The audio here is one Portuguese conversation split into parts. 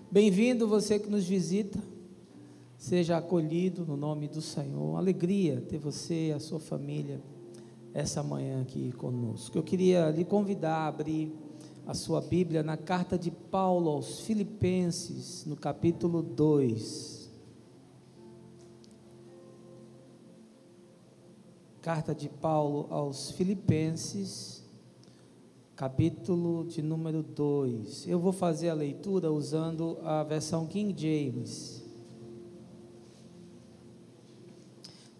Bem-vindo você que nos visita, seja acolhido no nome do Senhor. Uma alegria ter você e a sua família essa manhã aqui conosco. Eu queria lhe convidar a abrir a sua Bíblia na carta de Paulo aos Filipenses, no capítulo 2. Carta de Paulo aos Filipenses, capítulo de número 2. Eu vou fazer a leitura usando a versão King James.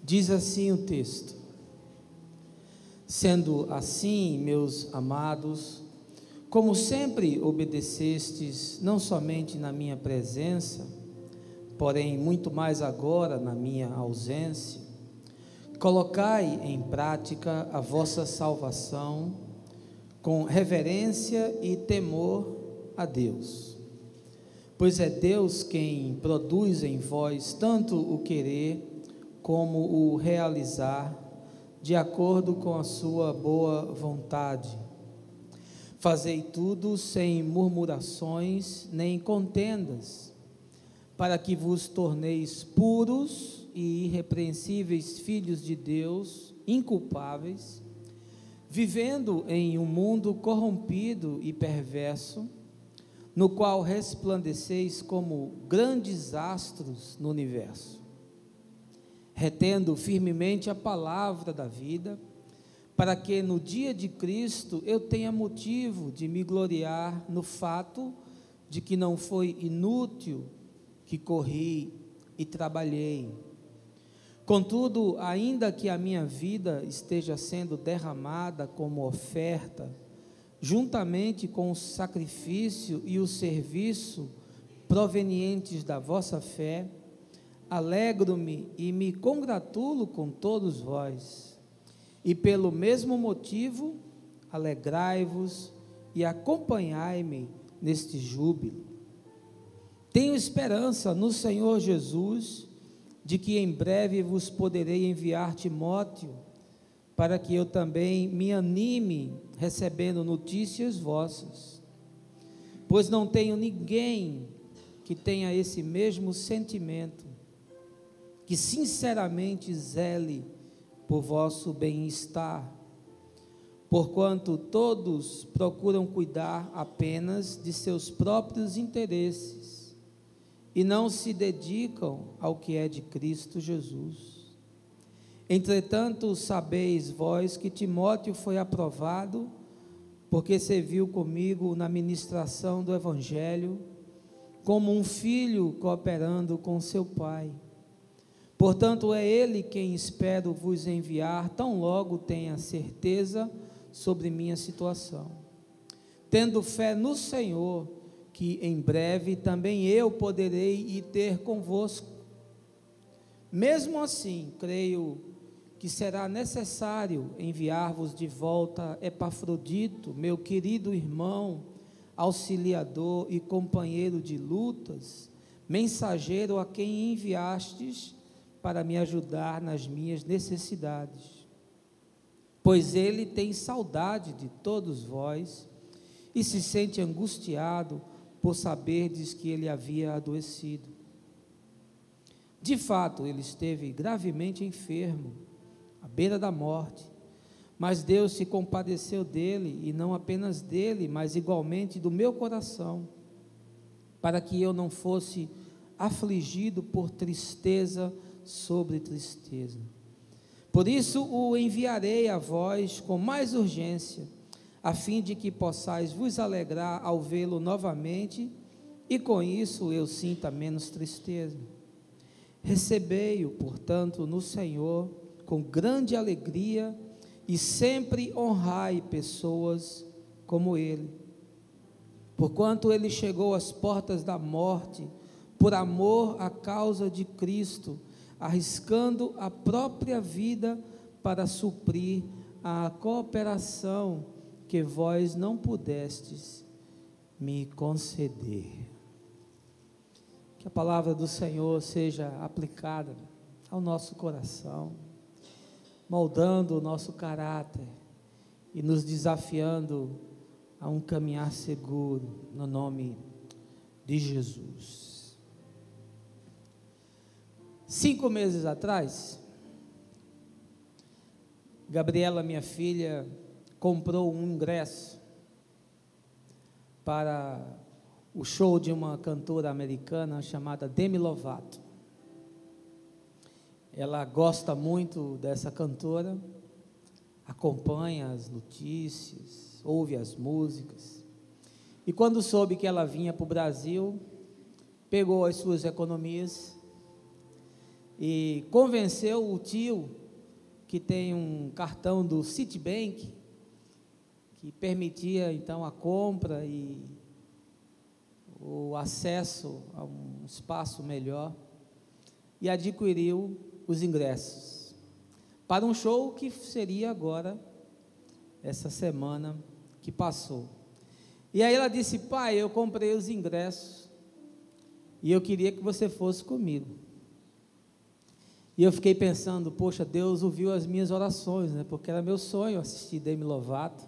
Diz assim o texto: Sendo assim, meus amados, como sempre obedecestes, não somente na minha presença, porém muito mais agora na minha ausência, colocai em prática a vossa salvação com reverência e temor a Deus, pois é Deus quem produz em vós tanto o querer como o realizar, de acordo com a sua boa vontade. Fazei tudo sem murmurações nem contendas, para que vos torneis puros e irrepreensíveis filhos de Deus, inculpáveis, vivendo em um mundo corrompido e perverso, no qual resplandeceis como grandes astros no universo, retendo firmemente a palavra da vida, para que no dia de Cristo eu tenha motivo de me gloriar no fato de que não foi inútil que corri e trabalhei. Contudo, ainda que a minha vida esteja sendo derramada como oferta, juntamente com o sacrifício e o serviço provenientes da vossa fé, alegro-me e me congratulo com todos vós, e pelo mesmo motivo alegrai-vos e acompanhai-me neste júbilo. Tenho esperança no Senhor Jesus, de que em breve vos poderei enviar Timóteo, para que eu também me anime recebendo notícias vossas, pois não tenho ninguém que tenha esse mesmo sentimento, que sinceramente zele por vosso bem-estar, porquanto todos procuram cuidar apenas de seus próprios interesses, e não se dedicam ao que é de Cristo Jesus. Entretanto, sabeis vós que Timóteo foi aprovado, porque serviu comigo na ministração do Evangelho, como um filho cooperando com seu pai. Portanto, é ele quem espero vos enviar, tão logo tenha certeza sobre minha situação, tendo fé no Senhor, que em breve também eu poderei ir ter convosco. Mesmo assim, creio que será necessário enviar-vos de volta Epafrodito, meu querido irmão, auxiliador e companheiro de lutas, mensageiro a quem enviastes para me ajudar nas minhas necessidades, pois ele tem saudade de todos vós e se sente angustiado por saberdes que ele havia adoecido. De fato, ele esteve gravemente enfermo, à beira da morte, mas Deus se compadeceu dele, e não apenas dele, mas igualmente do meu coração, para que eu não fosse afligido por tristeza sobre tristeza. Por isso o enviarei a vós com mais urgência, a fim de que possais vos alegrar ao vê-lo novamente, e com isso eu sinta menos tristeza. Recebei-o, portanto, no Senhor com grande alegria, e sempre honrai pessoas como ele, porquanto ele chegou às portas da morte, por amor à causa de Cristo, arriscando a própria vida para suprir a cooperação que vós não pudestes me conceder. Que a palavra do Senhor seja aplicada ao nosso coração, moldando o nosso caráter e nos desafiando a um caminhar seguro, no nome de Jesus. 5 meses atrás, Gabriela, minha filha, comprou um ingresso para o show de uma cantora americana chamada Demi Lovato. Ela gosta muito dessa cantora, acompanha as notícias, ouve as músicas. E quando soube que ela vinha para o Brasil, pegou as suas economias e convenceu o tio, que tem um cartão do Citibank, que permitia então a compra e o acesso a um espaço melhor, e adquiriu os ingressos para um show que seria agora, essa semana que passou. E aí ela disse: pai, eu comprei os ingressos e eu queria que você fosse comigo. E eu fiquei pensando, poxa, Deus ouviu as minhas orações, né? Porque era meu sonho assistir Demi Lovato.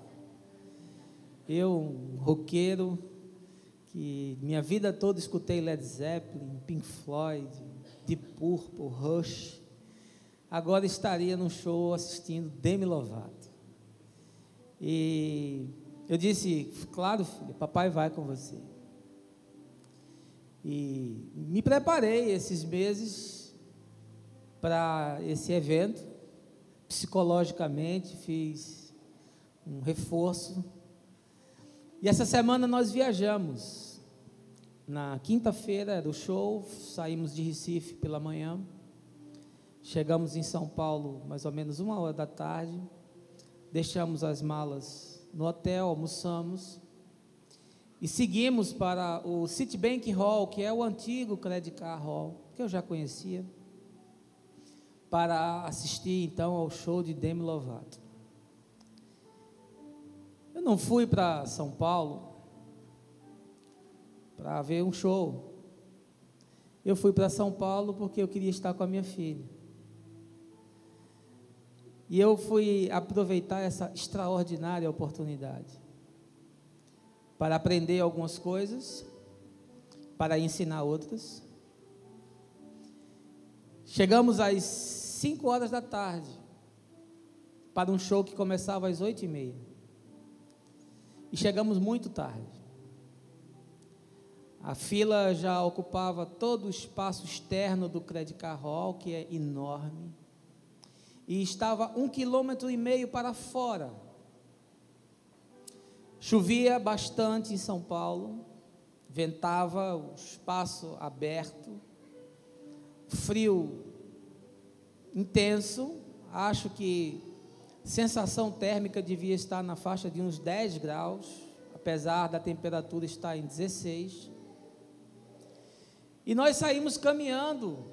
Eu, um roqueiro, que minha vida toda escutei Led Zeppelin, Pink Floyd, Deep Purple, Rush, agora estaria no show assistindo Demi Lovato. E eu disse: claro, filha, papai vai com você. E me preparei esses meses para esse evento, psicologicamente, fiz um reforço. E essa semana nós viajamos. Na quinta-feira do show, saímos de Recife pela manhã, chegamos em São Paulo mais ou menos 1h da tarde, deixamos as malas no hotel, almoçamos e seguimos para o Citibank Hall, que é o antigo Credit Card Hall, que eu já conhecia, para assistir então ao show de Demi Lovato. Eu não fui para São Paulo para ver um show. Eu fui para São Paulo porque eu queria estar com a minha filha. E eu fui aproveitar essa extraordinária oportunidade para aprender algumas coisas, para ensinar outras. Chegamos às 5h da tarde para um show que começava às 8h30. E chegamos muito tarde. A fila já ocupava todo o espaço externo do Credit Card Hall, que é enorme, e estava 1,5 km para fora. Chovia bastante em São Paulo, ventava, o espaço aberto, frio intenso. Acho que sensação térmica devia estar na faixa de uns 10 graus, apesar da temperatura estar em 16. E nós saímos caminhando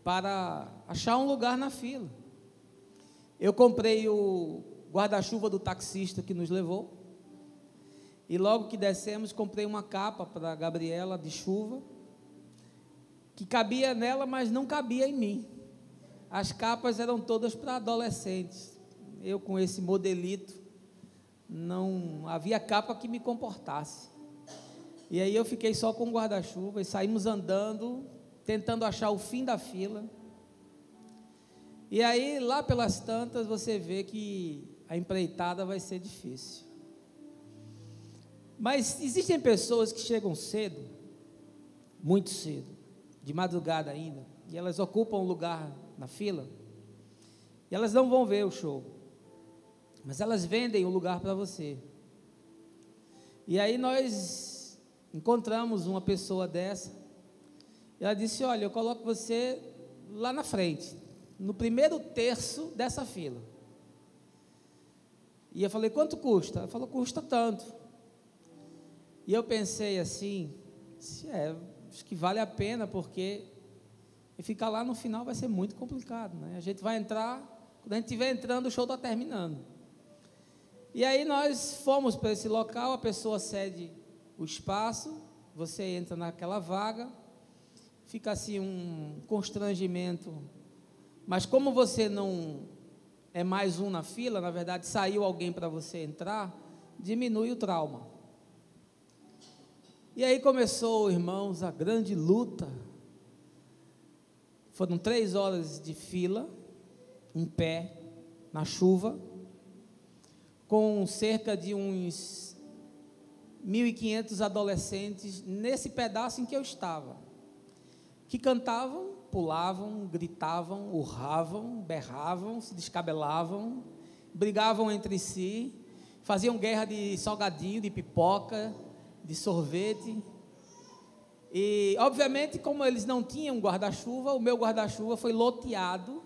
para achar um lugar na fila. Eu comprei o guarda-chuva do taxista que nos levou, e logo que descemos, comprei uma capa para a Gabriela de chuva, que cabia nela, mas não cabia em mim. As capas eram todas para adolescentes. Eu, com esse modelito, não havia capa que me comportasse. E aí eu fiquei só com o guarda-chuva e saímos andando, tentando achar o fim da fila. E aí, lá pelas tantas, você vê que a empreitada vai ser difícil. Mas existem pessoas que chegam cedo, muito cedo, de madrugada ainda, e elas ocupam um lugar na fila, e elas não vão ver o show, mas elas vendem o lugar para você. E aí nós encontramos uma pessoa dessa, e ela disse: olha, eu coloco você lá na frente, no primeiro terço dessa fila. E eu falei: quanto custa? Ela falou: custa tanto. E eu pensei assim, acho que vale a pena, porque ficar lá no final vai ser muito complicado, né? A gente vai entrar, quando a gente estiver entrando, o show está terminando. E aí nós fomos para esse local, a pessoa cede o espaço, você entra naquela vaga, fica assim um constrangimento, mas como você não é mais um na fila, na verdade saiu alguém para você entrar, diminui o trauma. E aí começou, irmãos, a grande luta. Foram 3 horas de fila, em pé, na chuva, com cerca de uns 1.500 adolescentes nesse pedaço em que eu estava, que cantavam, pulavam, gritavam, urravam, berravam, se descabelavam, brigavam entre si, faziam guerra de salgadinho, de pipoca, de sorvete. E obviamente, como eles não tinham guarda-chuva, o meu guarda-chuva foi loteado,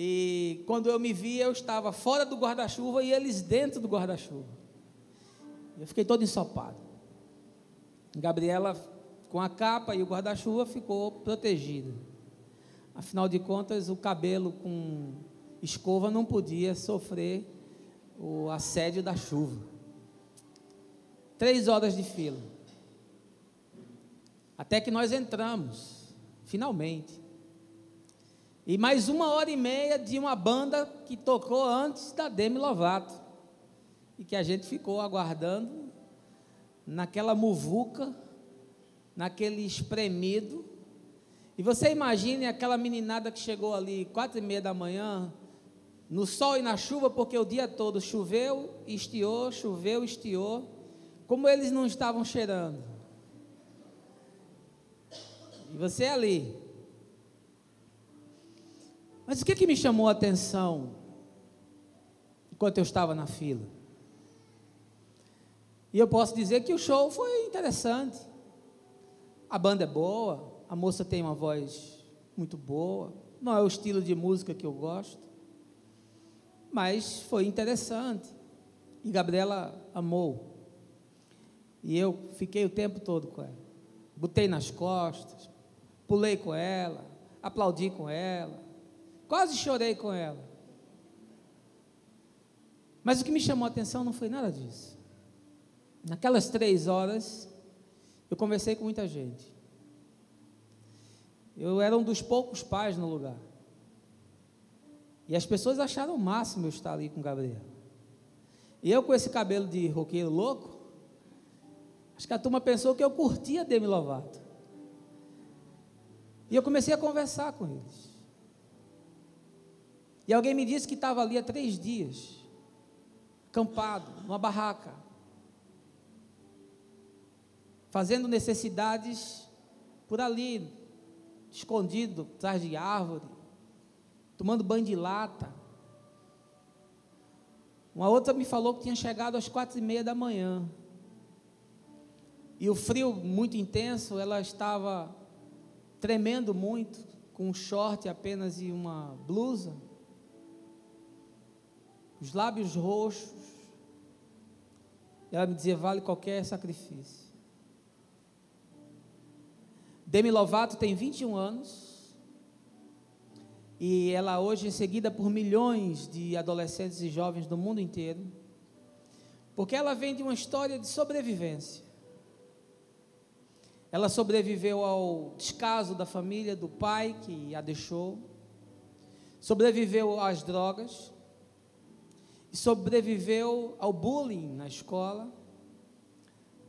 e quando eu me vi, eu estava fora do guarda-chuva e eles dentro do guarda-chuva. Eu fiquei todo ensopado. Gabriela, com a capa e o guarda-chuva, ficou protegida. Afinal de contas, o cabelo com escova não podia sofrer o assédio da chuva. 3 horas de fila. Até que nós entramos, finalmente. E mais 1h30 de uma banda que tocou antes da Demi Lovato. E que a gente ficou aguardando naquela muvuca, naquele espremido. E você imagine aquela meninada que chegou ali 4h30 da manhã, no sol e na chuva, porque o dia todo choveu, estiou, como eles não estavam cheirando. E você ali. Mas o que me chamou a atenção enquanto eu estava na fila? E eu posso dizer que o show foi interessante. A banda é boa, a moça tem uma voz muito boa, não é o estilo de música que eu gosto, mas foi interessante. E Gabriela amou. E eu fiquei o tempo todo com ela. Botei nas costas, pulei com ela, aplaudi com ela, quase chorei com ela. Mas o que me chamou a atenção não foi nada disso. Naquelas 3 horas, eu conversei com muita gente. Eu era um dos poucos pais no lugar. E as pessoas acharam o máximo eu estar ali com Gabriel. E eu com esse cabelo de roqueiro louco, acho que a turma pensou que eu curtia Demi Lovato. E eu comecei a conversar com eles. E alguém me disse que estava ali há 3 dias, acampado, numa barraca, fazendo necessidades por ali, escondido, atrás de árvore, tomando banho de lata. Uma outra me falou que tinha chegado às 4h30 da manhã. E o frio muito intenso, ela estava tremendo muito, com um short apenas e uma blusa, os lábios roxos. Ela me dizia: vale qualquer sacrifício. Demi Lovato tem 21 anos, e ela hoje é seguida por milhões de adolescentes e jovens do mundo inteiro, porque ela vem de uma história de sobrevivência. Ela sobreviveu ao descaso da família, do pai que a deixou, sobreviveu às drogas, e sobreviveu ao bullying na escola,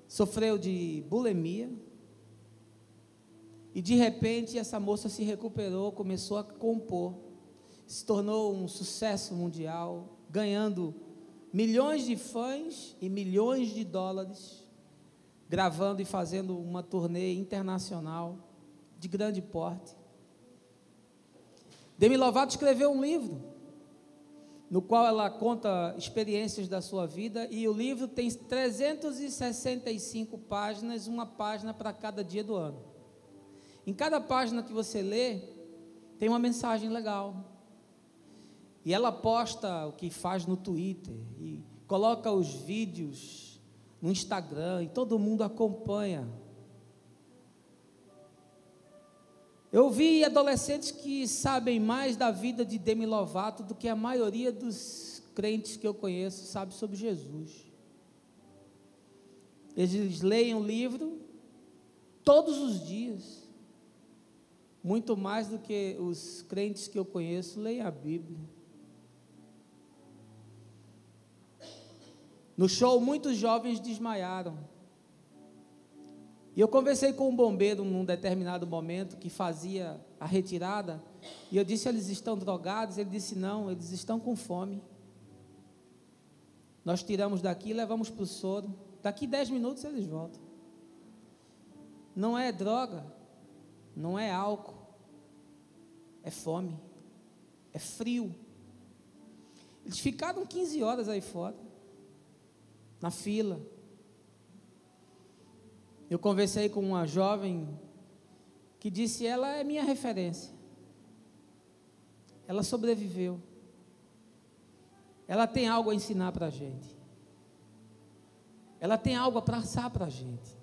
sofreu de bulimia, e de repente essa moça se recuperou, começou a compor, se tornou um sucesso mundial, ganhando milhões de fãs e milhões de dólares, gravando e fazendo uma turnê internacional de grande porte. Demi Lovato escreveu um livro, no qual ela conta experiências da sua vida, e o livro tem 365 páginas, uma página para cada dia do ano. Em cada página que você lê, tem uma mensagem legal. E ela posta o que faz no Twitter, e coloca os vídeos no Instagram, e todo mundo acompanha. Eu vi adolescentes que sabem mais da vida de Demi Lovato do que a maioria dos crentes que eu conheço sabe sobre Jesus. Eles leem o livro todos os dias, muito mais do que os crentes que eu conheço leem a Bíblia. No show, muitos jovens desmaiaram. E eu conversei com um bombeiro num determinado momento que fazia a retirada, e eu disse: eles estão drogados? Ele disse: não, eles estão com fome. Nós tiramos daqui, levamos para o soro, daqui 10 minutos eles voltam. Não é droga, não é álcool, é fome, é frio. Eles ficaram 15 horas aí fora, na fila. Eu conversei com uma jovem que disse: ela é minha referência. Ela sobreviveu. Ela tem algo a ensinar para a gente. Ela tem algo a passar para a gente.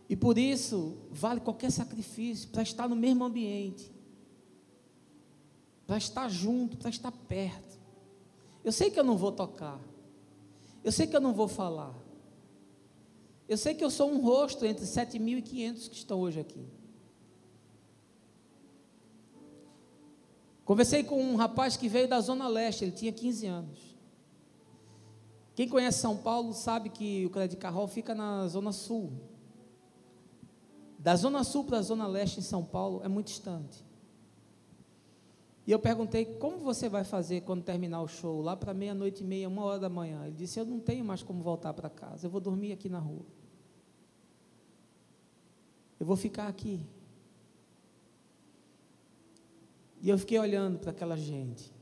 E por isso, vale qualquer sacrifício para estar no mesmo ambiente, para estar junto, para estar perto. Eu sei que eu não vou tocar. Eu sei que eu não vou falar. Eu sei que eu sou um rosto entre 7.500 que estão hoje aqui. Conversei com um rapaz que veio da Zona Leste, ele tinha 15 anos. Quem conhece São Paulo sabe que o Crédito Carrol fica na Zona Sul. Da Zona Sul para a Zona Leste em São Paulo é muito distante. E eu perguntei: como você vai fazer quando terminar o show, lá para 00:30, 1h da manhã? Ele disse: eu não tenho mais como voltar para casa, eu vou dormir aqui na rua. Eu vou ficar aqui. E eu fiquei olhando para aquela gente,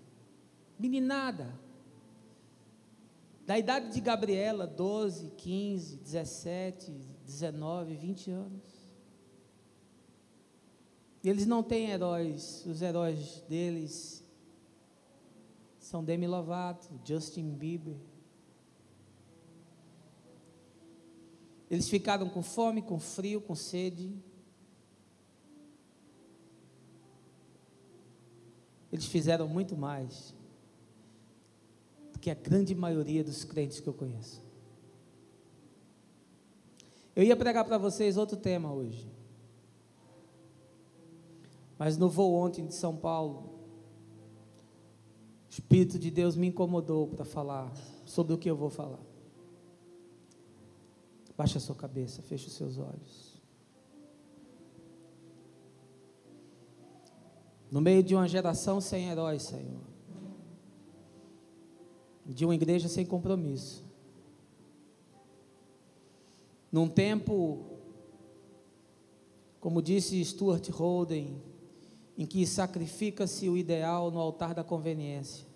meninada, da idade de Gabriela, 12, 15, 17, 19, 20 anos. E eles não têm heróis, os heróis deles são Demi Lovato, Justin Bieber. Eles ficaram com fome, com frio, com sede. Eles fizeram muito mais do que a grande maioria dos crentes que eu conheço. Eu ia pregar para vocês outro tema hoje, mas no voo ontem de São Paulo, o Espírito de Deus me incomodou para falar sobre o que eu vou falar. Baixa a sua cabeça, feche os seus olhos. No meio de uma geração sem heróis, Senhor, de uma igreja sem compromisso, num tempo, como disse Stuart Holden, em que sacrifica-se o ideal no altar da conveniência,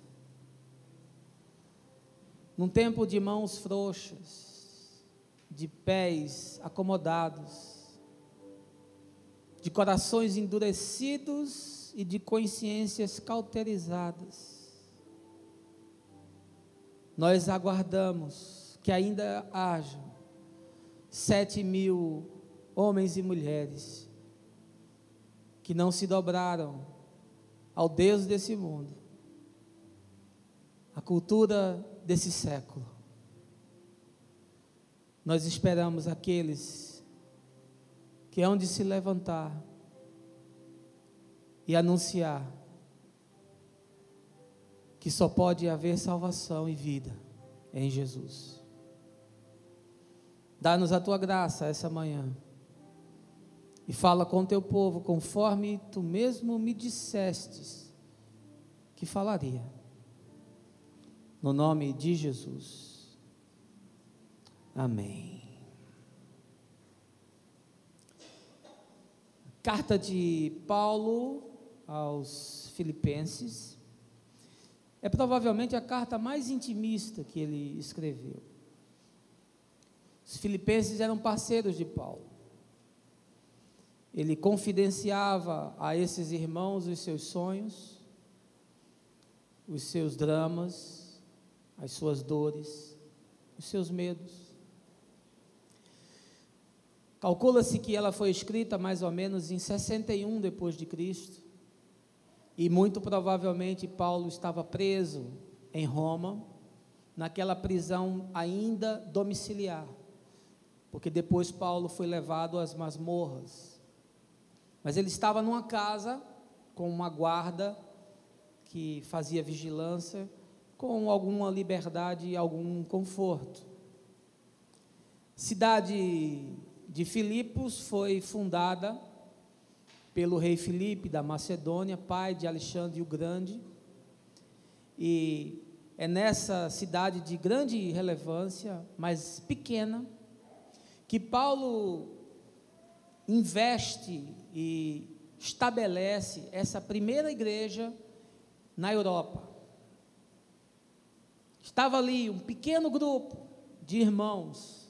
num tempo de mãos frouxas, de pés acomodados, de corações endurecidos e de consciências cauterizadas, nós aguardamos que ainda haja 7.000 homens e mulheres que não se dobraram ao Deus desse mundo, à cultura desse século. Nós esperamos aqueles que hão de se levantar e anunciar que só pode haver salvação e vida em Jesus. Dá-nos a tua graça essa manhã e fala com o teu povo conforme tu mesmo me dissestes que falaria, no nome de Jesus, amém. Carta de Paulo aos Filipenses é provavelmente a carta mais intimista que ele escreveu. Os filipenses eram parceiros de Paulo. Ele confidenciava a esses irmãos os seus sonhos, os seus dramas, as suas dores, os seus medos. Calcula-se que ela foi escrita mais ou menos em 61 depois de Cristo, e muito provavelmente Paulo estava preso em Roma, naquela prisão ainda domiciliar, porque depois Paulo foi levado às masmorras, mas ele estava numa casa com uma guarda que fazia vigilância, com alguma liberdade e algum conforto. cidade de Filipos foi fundada pelo rei Filipe da Macedônia, pai de Alexandre o Grande, e é nessa cidade de grande relevância, mas pequena, que Paulo investe e estabelece essa primeira igreja na Europa. Estava ali um pequeno grupo de irmãos,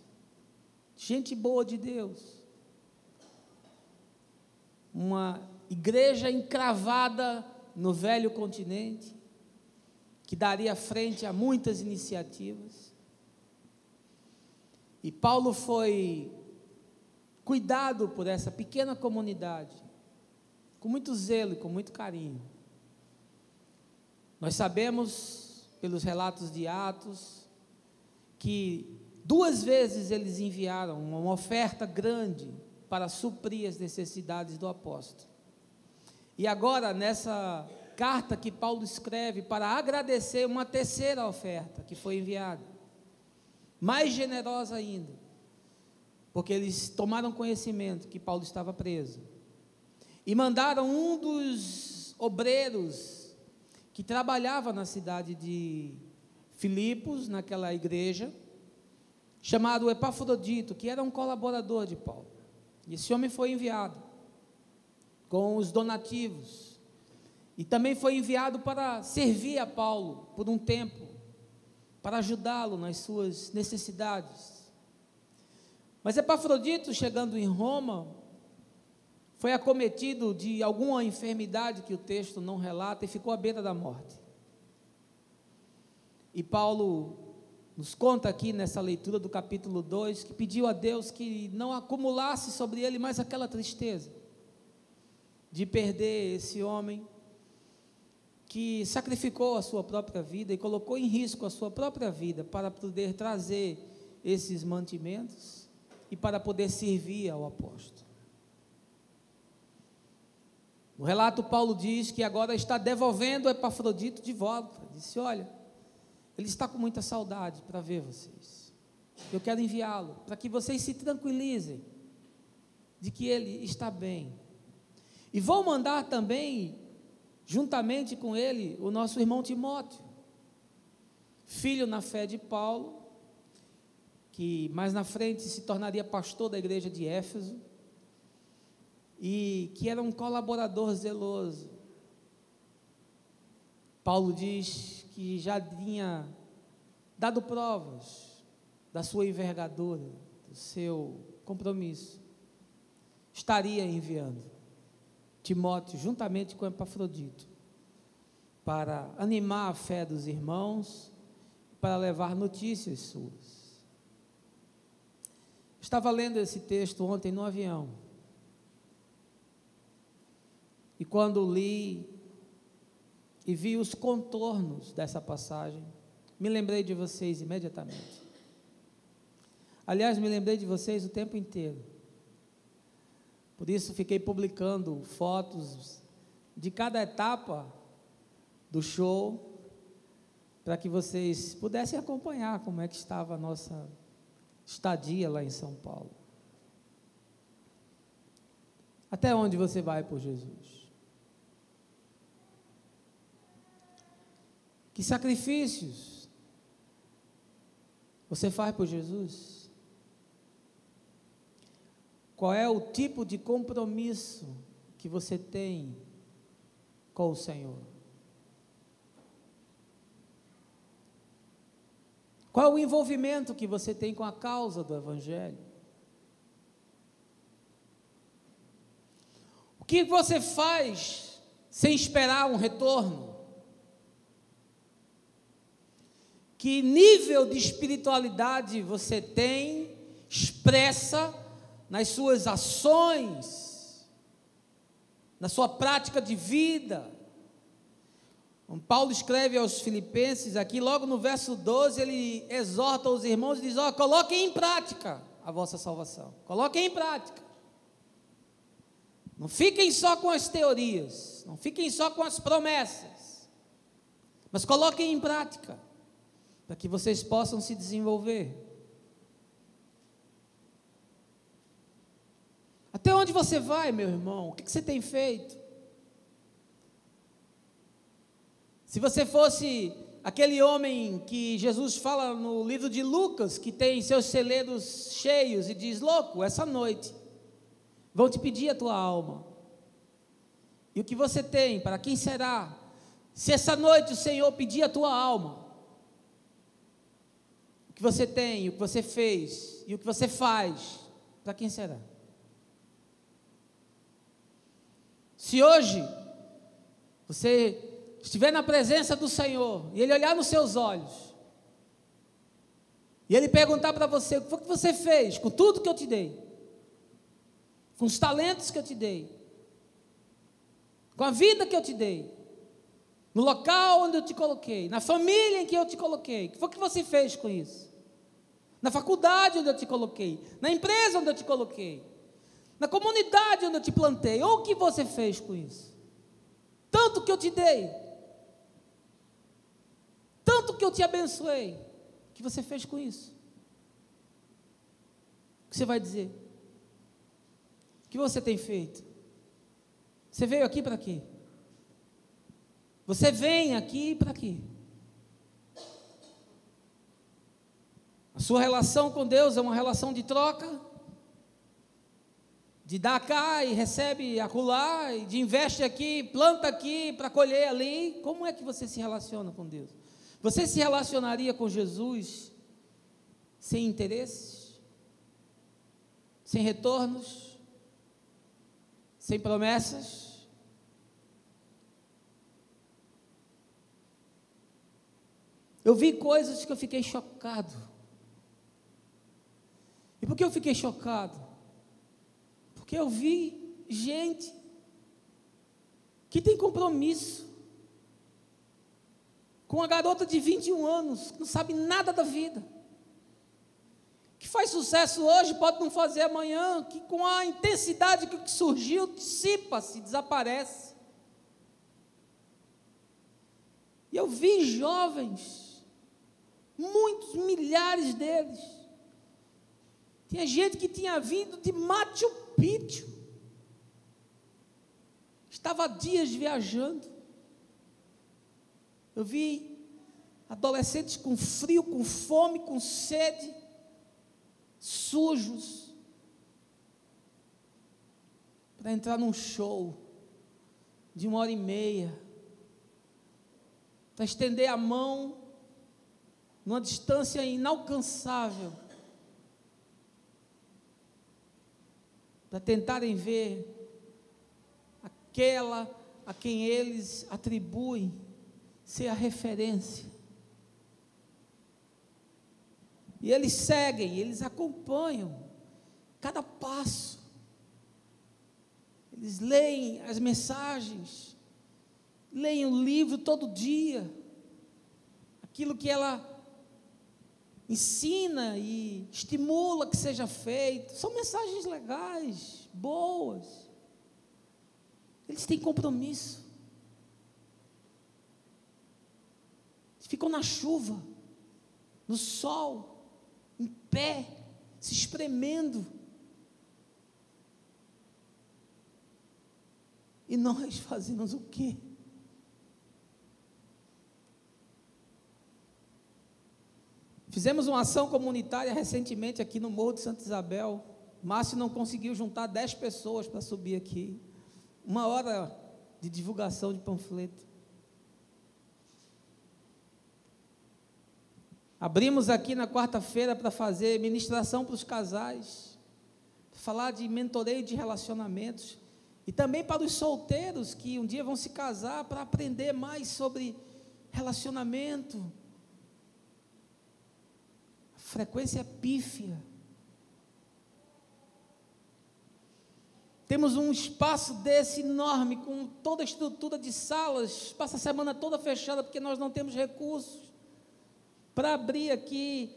gente boa de Deus, uma igreja encravada no velho continente, que daria frente a muitas iniciativas. E Paulo foi cuidado por essa pequena comunidade, com muito zelo e com muito carinho. Nós sabemos, pelos relatos de Atos, que 2 vezes eles enviaram uma oferta grande para suprir as necessidades do apóstolo. E agora, nessa carta que Paulo escreve para agradecer, uma terceira oferta que foi enviada, mais generosa ainda, porque eles tomaram conhecimento que Paulo estava preso, e mandaram um dos obreiros que trabalhava na cidade de Filipos, naquela igreja, chamado Epafrodito, que era um colaborador de Paulo. E esse homem foi enviado com os donativos, e também foi enviado para servir a Paulo por um tempo, para ajudá-lo nas suas necessidades. Mas Epafrodito, chegando em Roma, foi acometido de alguma enfermidade que o texto não relata e ficou à beira da morte. E Paulo nos conta aqui nessa leitura do capítulo 2, que pediu a Deus que não acumulasse sobre ele mais aquela tristeza de perder esse homem que sacrificou a sua própria vida e colocou em risco a sua própria vida para poder trazer esses mantimentos e para poder servir ao apóstolo. No relato, Paulo diz que agora está devolvendo Epafrodito de volta. Disse: olha, ele está com muita saudade para ver vocês. Eu quero enviá-lo para que vocês se tranquilizem de que ele está bem. E vou mandar também, juntamente com ele, o nosso irmão Timóteo, filho na fé de Paulo, que mais na frente se tornaria pastor da igreja de Éfeso, e que era um colaborador zeloso. Paulo diz que já tinha dado provas da sua envergadura, do seu compromisso. Estaria enviando Timóteo, juntamente com Epafrodito, para animar a fé dos irmãos, para levar notícias suas. Estava lendo esse texto ontem no avião, e quando li e vi os contornos dessa passagem, me lembrei de vocês imediatamente. Aliás, me lembrei de vocês o tempo inteiro. Por isso fiquei publicando fotos de cada etapa do show, para que vocês pudessem acompanhar como é que estava a nossa estadia lá em São Paulo. Até onde você vai por Jesus? Que sacrifícios você faz por Jesus? Qual é o tipo de compromisso que você tem com o Senhor? Qual é o envolvimento que você tem com a causa do Evangelho? O que você faz sem esperar um retorno? Que nível de espiritualidade você tem, expressa nas suas ações, na sua prática de vida? Paulo escreve aos Filipenses, aqui logo no verso 12, ele exorta os irmãos e diz: ó, coloquem em prática a vossa salvação, coloquem em prática, não fiquem só com as teorias, não fiquem só com as promessas, mas coloquem em prática, para que vocês possam se desenvolver. onde você vai, meu irmão? O que você tem feito? Se você fosse aquele homem que Jesus fala no livro de Lucas, que tem seus celeiros cheios e diz: louco, essa noite vão te pedir a tua alma. E o que você tem, para quem será? Se essa noite o Senhor pedir a tua alma, o que você tem, o que você fez e o que você faz, para quem será? Se hoje você estiver na presença do Senhor e Ele olhar nos seus olhos e Ele perguntar para você: o que foi que você fez com tudo que eu te dei, com os talentos que eu te dei, com a vida que eu te dei, no local onde eu te coloquei, na família em que eu te coloquei, o que foi que você fez com isso? Na faculdade onde eu te coloquei, na empresa onde eu te coloquei, na comunidade onde eu te plantei, ou o que você fez com isso? Tanto que eu te dei, tanto que eu te abençoei, o que você fez com isso? O que você vai dizer? O que você tem feito? Você veio aqui para quê? Você vem aqui para quê? A sua relação com Deus é uma relação de troca, de dar cá e recebe acolá, e de investe aqui, planta aqui para colher ali. Como é que você se relaciona com Deus? Você se relacionaria com Jesus sem interesses, sem retornos, sem promessas? Eu vi coisas que eu fiquei chocado. E por que eu fiquei chocado? Porque eu vi gente que tem compromisso com uma garota de 21 anos, que não sabe nada da vida, que faz sucesso hoje, pode não fazer amanhã, que com a intensidade que surgiu, dissipa-se, desaparece. E eu vi jovens, muitos, milhares deles. Tinha gente que tinha vindo de Machu Picchu, estava há dias viajando. Eu vi adolescentes com frio, com fome, com sede, sujos, para entrar num show de 1h30, para estender a mão numa distância inalcançável, para tentarem ver aquela a quem eles atribuem ser a referência. E eles seguem, eles acompanham cada passo. Eles leem as mensagens, leem o livro todo dia, aquilo que ela ensina e estimula que seja feito. São mensagens legais, boas. Eles têm compromisso. Eles ficam na chuva, no sol, em pé, se espremendo. E nós fazemos o quê? Fizemos uma ação comunitária recentemente aqui no Morro de Santa Isabel. Márcio não conseguiu juntar 10 pessoas para subir aqui. 1 hora de divulgação de panfleto. Abrimos aqui na quarta-feira para fazer ministração para os casais, falar de mentoreio de relacionamentos, e também para os solteiros que um dia vão se casar, para aprender mais sobre relacionamento. A frequência é pífia. Temos um espaço desse enorme, com toda a estrutura de salas, passa a semana toda fechada, porque nós não temos recursos para abrir aqui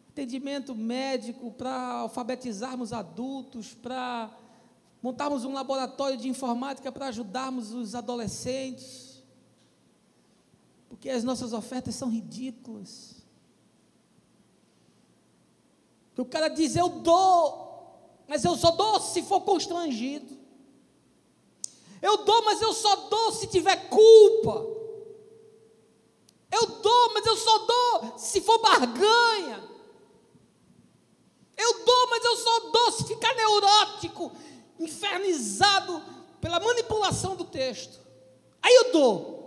atendimento médico, para alfabetizarmos adultos, para montarmos um laboratório de informática para ajudarmos os adolescentes, porque as nossas ofertas são ridículas. O cara diz: eu dou, mas eu só dou se for constrangido. Eu dou, mas eu só dou se tiver culpa. Eu dou, mas eu só dou se for barganha. Eu dou, mas eu só dou se ficar neurótico, infernizado pela manipulação do texto. Aí eu dou.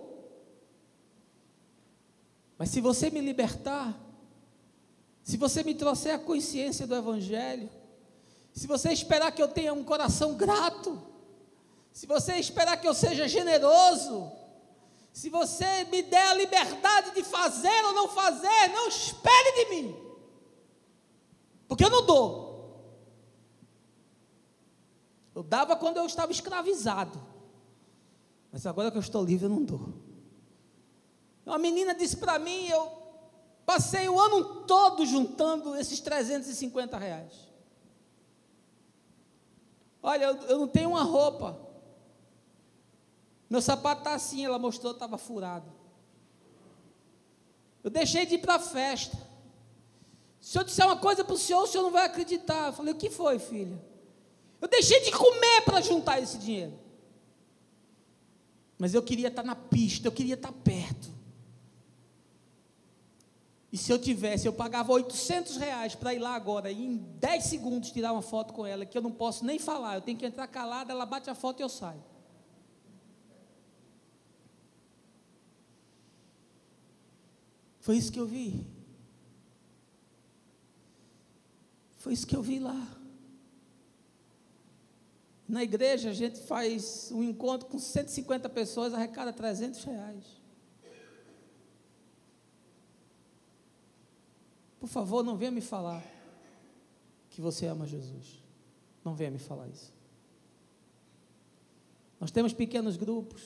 Mas se você me libertar, se você me trouxer a consciência do Evangelho, se você esperar que eu tenha um coração grato, se você esperar que eu seja generoso, se você me der a liberdade de fazer ou não fazer, não espere de mim, porque eu não dou. Eu dava quando eu estava escravizado, mas agora que eu estou livre eu não dou. Uma menina disse para mim, eu passei o ano todo juntando esses R$350. Olha, eu não tenho uma roupa, meu sapato está assim, ela mostrou, estava furado. Eu deixei de ir para a festa. Se eu disser uma coisa para o senhor não vai acreditar. Eu falei, o que foi, filha? Eu deixei de comer para juntar esse dinheiro. Mas eu queria estar na pista, eu queria estar perto. E se eu tivesse, eu pagava R$800 para ir lá agora, e em 10 segundos tirar uma foto com ela, que eu não posso nem falar, eu tenho que entrar calada, ela bate a foto e eu saio. Foi isso que eu vi. Foi isso que eu vi lá. Na igreja a gente faz um encontro com 150 pessoas, arrecada R$300. Por favor, não venha me falar que você ama Jesus. Não venha me falar isso. Nós temos pequenos grupos,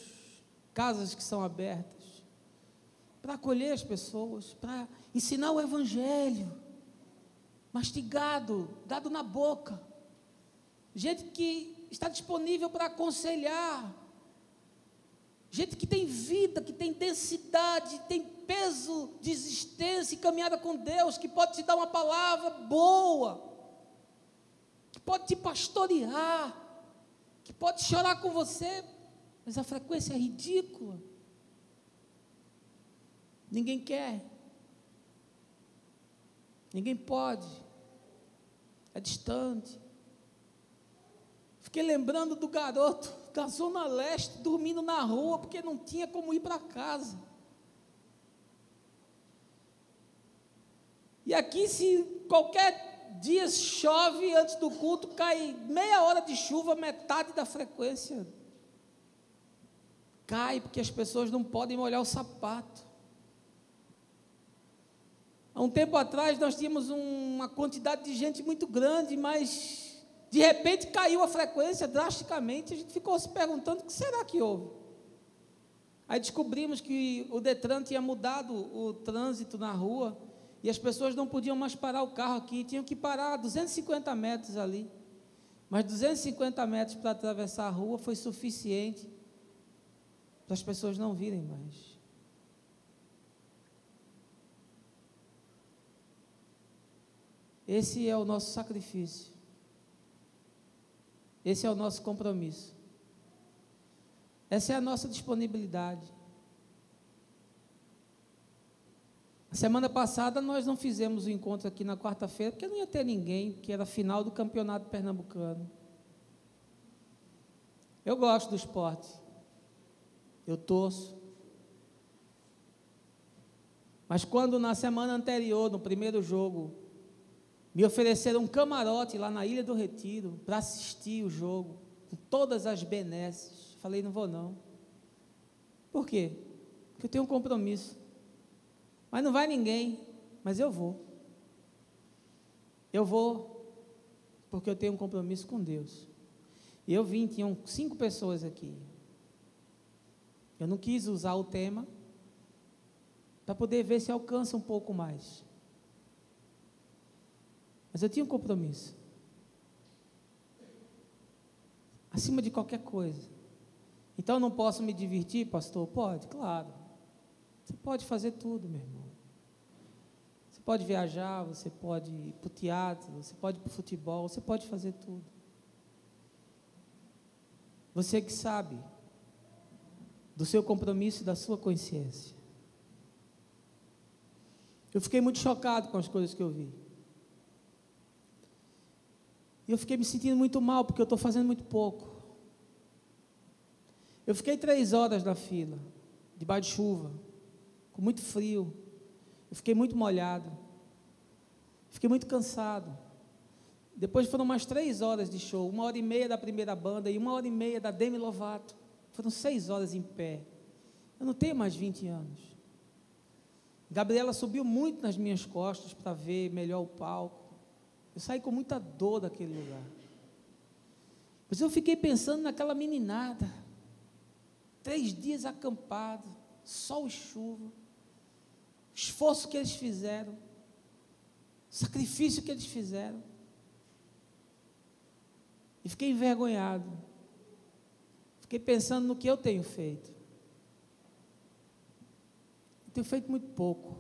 casas que são abertas, para acolher as pessoas, para ensinar o Evangelho, mastigado, dado na boca, gente que está disponível para aconselhar, gente que tem vida, que tem densidade, tem peso de existência e caminhada com Deus, que pode te dar uma palavra boa, que pode te pastorear, que pode chorar com você, mas a frequência é ridícula. Ninguém quer, ninguém pode, é distante. Fiquei lembrando do garoto da Zona Leste, dormindo na rua, porque não tinha como ir para casa. E aqui, se qualquer dia chove antes do culto, cai meia hora de chuva, metade da frequência cai, porque as pessoas não podem molhar o sapato. Há um tempo atrás nós tínhamos uma quantidade de gente muito grande, mas de repente caiu a frequência drasticamente, a gente ficou se perguntando o que será que houve. Aí descobrimos que o Detran tinha mudado o trânsito na rua, e as pessoas não podiam mais parar o carro aqui, tinham que parar a 250 metros ali, mas 250 metros para atravessar a rua foi suficiente para as pessoas não virem mais. Esse é o nosso sacrifício. Esse é o nosso compromisso. Essa é a nossa disponibilidade. A semana passada nós não fizemos o encontro aqui na quarta-feira, porque não ia ter ninguém, porque era a final do campeonato pernambucano. Eu gosto do esporte. Eu torço. Mas quando na semana anterior, no primeiro jogo, me ofereceram um camarote lá na Ilha do Retiro para assistir o jogo, com todas as benesses. Falei, não vou não. Por quê? Porque eu tenho um compromisso. Mas não vai ninguém, mas eu vou. Eu vou, porque eu tenho um compromisso com Deus. E eu vim, tinham 5 pessoas aqui. Eu não quis usar o tema para poder ver se alcança um pouco mais. Mas eu tinha um compromisso. Acima de qualquer coisa. Então eu não posso me divertir, pastor? Pode, claro. Você pode fazer tudo, meu irmão. Você pode viajar, você pode ir para o teatro, você pode ir para o futebol, você pode fazer tudo. Você que sabe do seu compromisso e da sua consciência. Eu fiquei muito chocado com as coisas que eu vi. E eu fiquei me sentindo muito mal, porque eu estou fazendo muito pouco. Eu fiquei 3 horas na fila, debaixo de chuva, com muito frio. Eu fiquei muito molhado. Fiquei muito cansado. Depois foram mais 3 horas de show, 1h30 da primeira banda e 1h30 da Demi Lovato. Foram 6 horas em pé. Eu não tenho mais 20 anos. Gabriela subiu muito nas minhas costas para ver melhor o palco. Eu saí com muita dor daquele lugar. Mas eu fiquei pensando naquela meninada. 3 dias acampado, sol e chuva. O esforço que eles fizeram. O sacrifício que eles fizeram. E fiquei envergonhado. Fiquei pensando no que eu tenho feito. Eu tenho feito muito pouco.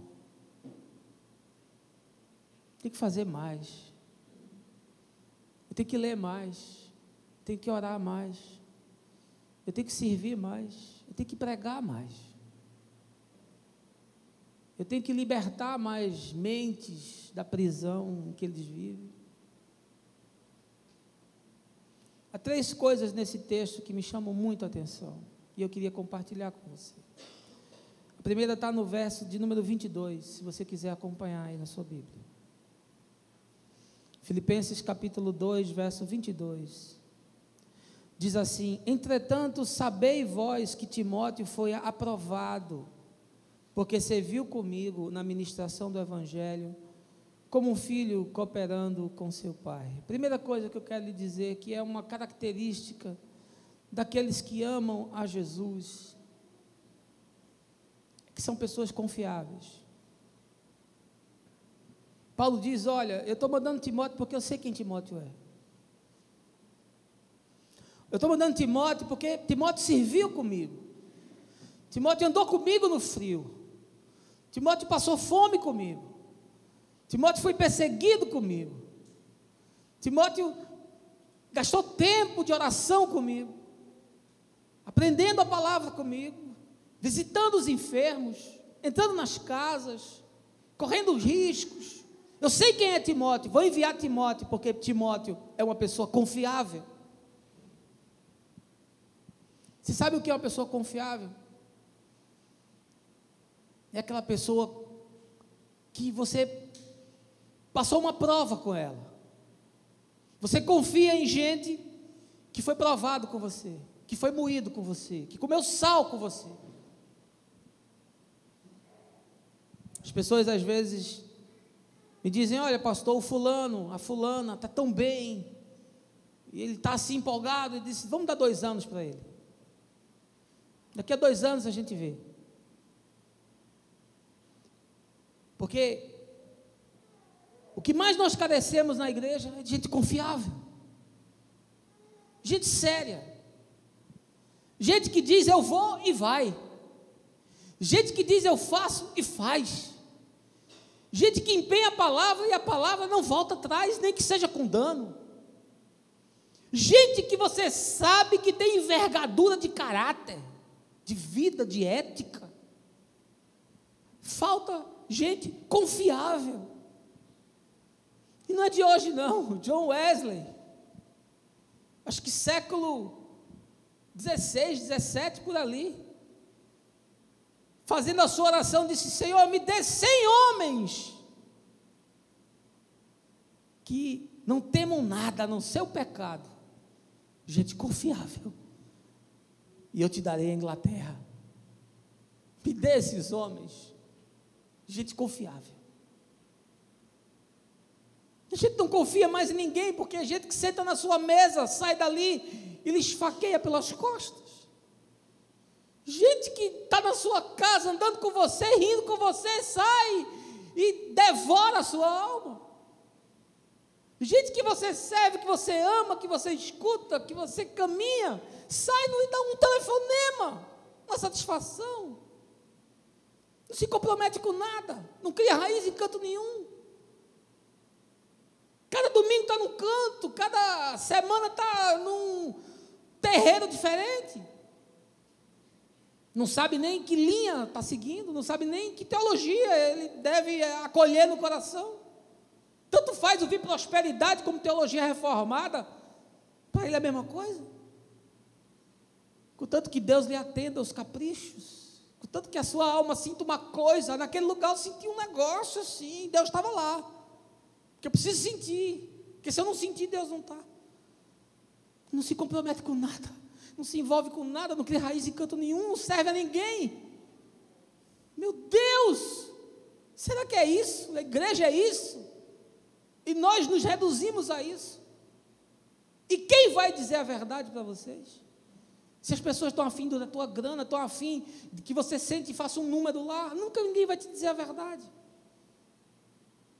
Tenho que fazer mais. Eu tenho que ler mais. Eu tenho que orar mais. Eu tenho que servir mais. Eu tenho que pregar mais. Eu tenho que libertar mais mentes da prisão em que eles vivem. Há 3 coisas nesse texto que me chamam muito a atenção, e eu queria compartilhar com você. A primeira está no verso de número 22, se você quiser acompanhar aí na sua Bíblia. Filipenses capítulo 2, verso 22. Diz assim: entretanto, sabei vós que Timóteo foi aprovado, porque serviu comigo na ministração do Evangelho, como um filho cooperando com seu pai. Primeira coisa que eu quero lhe dizer, que é uma característica daqueles que amam a Jesus, que são pessoas confiáveis. Paulo diz: olha, eu estou mandando Timóteo porque eu sei quem Timóteo é. Eu estou mandando Timóteo porque Timóteo serviu comigo. Timóteo andou comigo no frio. Timóteo passou fome comigo. Timóteo foi perseguido comigo. Timóteo gastou tempo de oração comigo, aprendendo a palavra comigo, visitando os enfermos, entrando nas casas, correndo riscos. Eu sei quem é Timóteo, vou enviar Timóteo, porque Timóteo é uma pessoa confiável. Você sabe o que é uma pessoa confiável? É aquela pessoa que você passou uma prova com ela. Você confia em gente que foi provado com você, que foi moído com você, que comeu sal com você. As pessoas às vezes me dizem: olha, pastor, o fulano, a fulana está tão bem, e ele está assim empolgado, e disse: vamos dar 2 anos para ele. Daqui a 2 anos a gente vê. Porque o que mais nós carecemos na igreja é de gente confiável, gente séria, gente que diz eu vou e vai, gente que diz eu faço e faz, gente que empenha a palavra e a palavra não volta atrás, nem que seja com dano, gente que você sabe que tem envergadura de caráter, de vida, de ética. Falta gente confiável. E não é de hoje não. John Wesley, acho que século 16, 17, por ali, fazendo a sua oração, disse: Senhor, me dê 100 homens que não temam nada a não ser o pecado, gente confiável, e eu te darei a Inglaterra. Me dê esses homens, gente confiável. A gente não confia mais em ninguém, porque a gente que senta na sua mesa, sai dali e lhe esfaqueia pelas costas. Gente que está na sua casa, andando com você, rindo com você, sai e devora a sua alma. Gente que você serve, que você ama, que você escuta, que você caminha, sai e dá um telefonema, uma satisfação. Não se compromete com nada, não cria raiz em canto nenhum. Cada domingo está num canto, cada semana está num terreiro diferente. Não sabe nem que linha está seguindo, não sabe nem que teologia ele deve acolher no coração. Tanto faz ouvir prosperidade como teologia reformada, para ele é a mesma coisa. Contanto que Deus lhe atenda aos caprichos, contanto que a sua alma sinta uma coisa, naquele lugar eu senti um negócio assim, Deus estava lá, porque eu preciso sentir, porque se eu não sentir, Deus não está. Não se compromete com nada, não se envolve com nada, não cria raiz em canto nenhum, não serve a ninguém. Meu Deus, será que é isso? A igreja é isso? E nós nos reduzimos a isso. E quem vai dizer a verdade para vocês? Se as pessoas estão afim da tua grana, estão afim de que você sente e faça um número lá, nunca ninguém vai te dizer a verdade.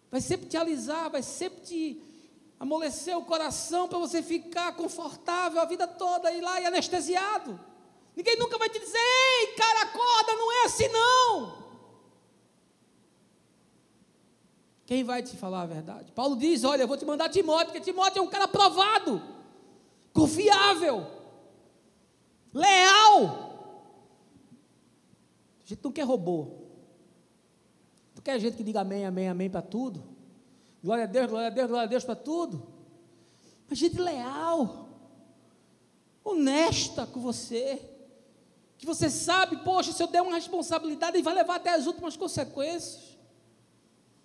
Vai sempre te alisar, vai sempre te amolecer o coração para você ficar confortável a vida toda, ir lá e anestesiado. Ninguém nunca vai te dizer, ei, cara, acorda, não é assim não. Quem vai te falar a verdade? Paulo diz, olha, eu vou te mandar Timóteo, porque Timóteo é um cara aprovado, confiável, leal. A gente não quer robô. Tu quer gente que diga amém, amém, amém para tudo? Glória a Deus, glória a Deus, glória a Deus para tudo. Mas gente leal, honesta com você, que você sabe, poxa, se eu der uma responsabilidade, ele vai levar até as últimas consequências.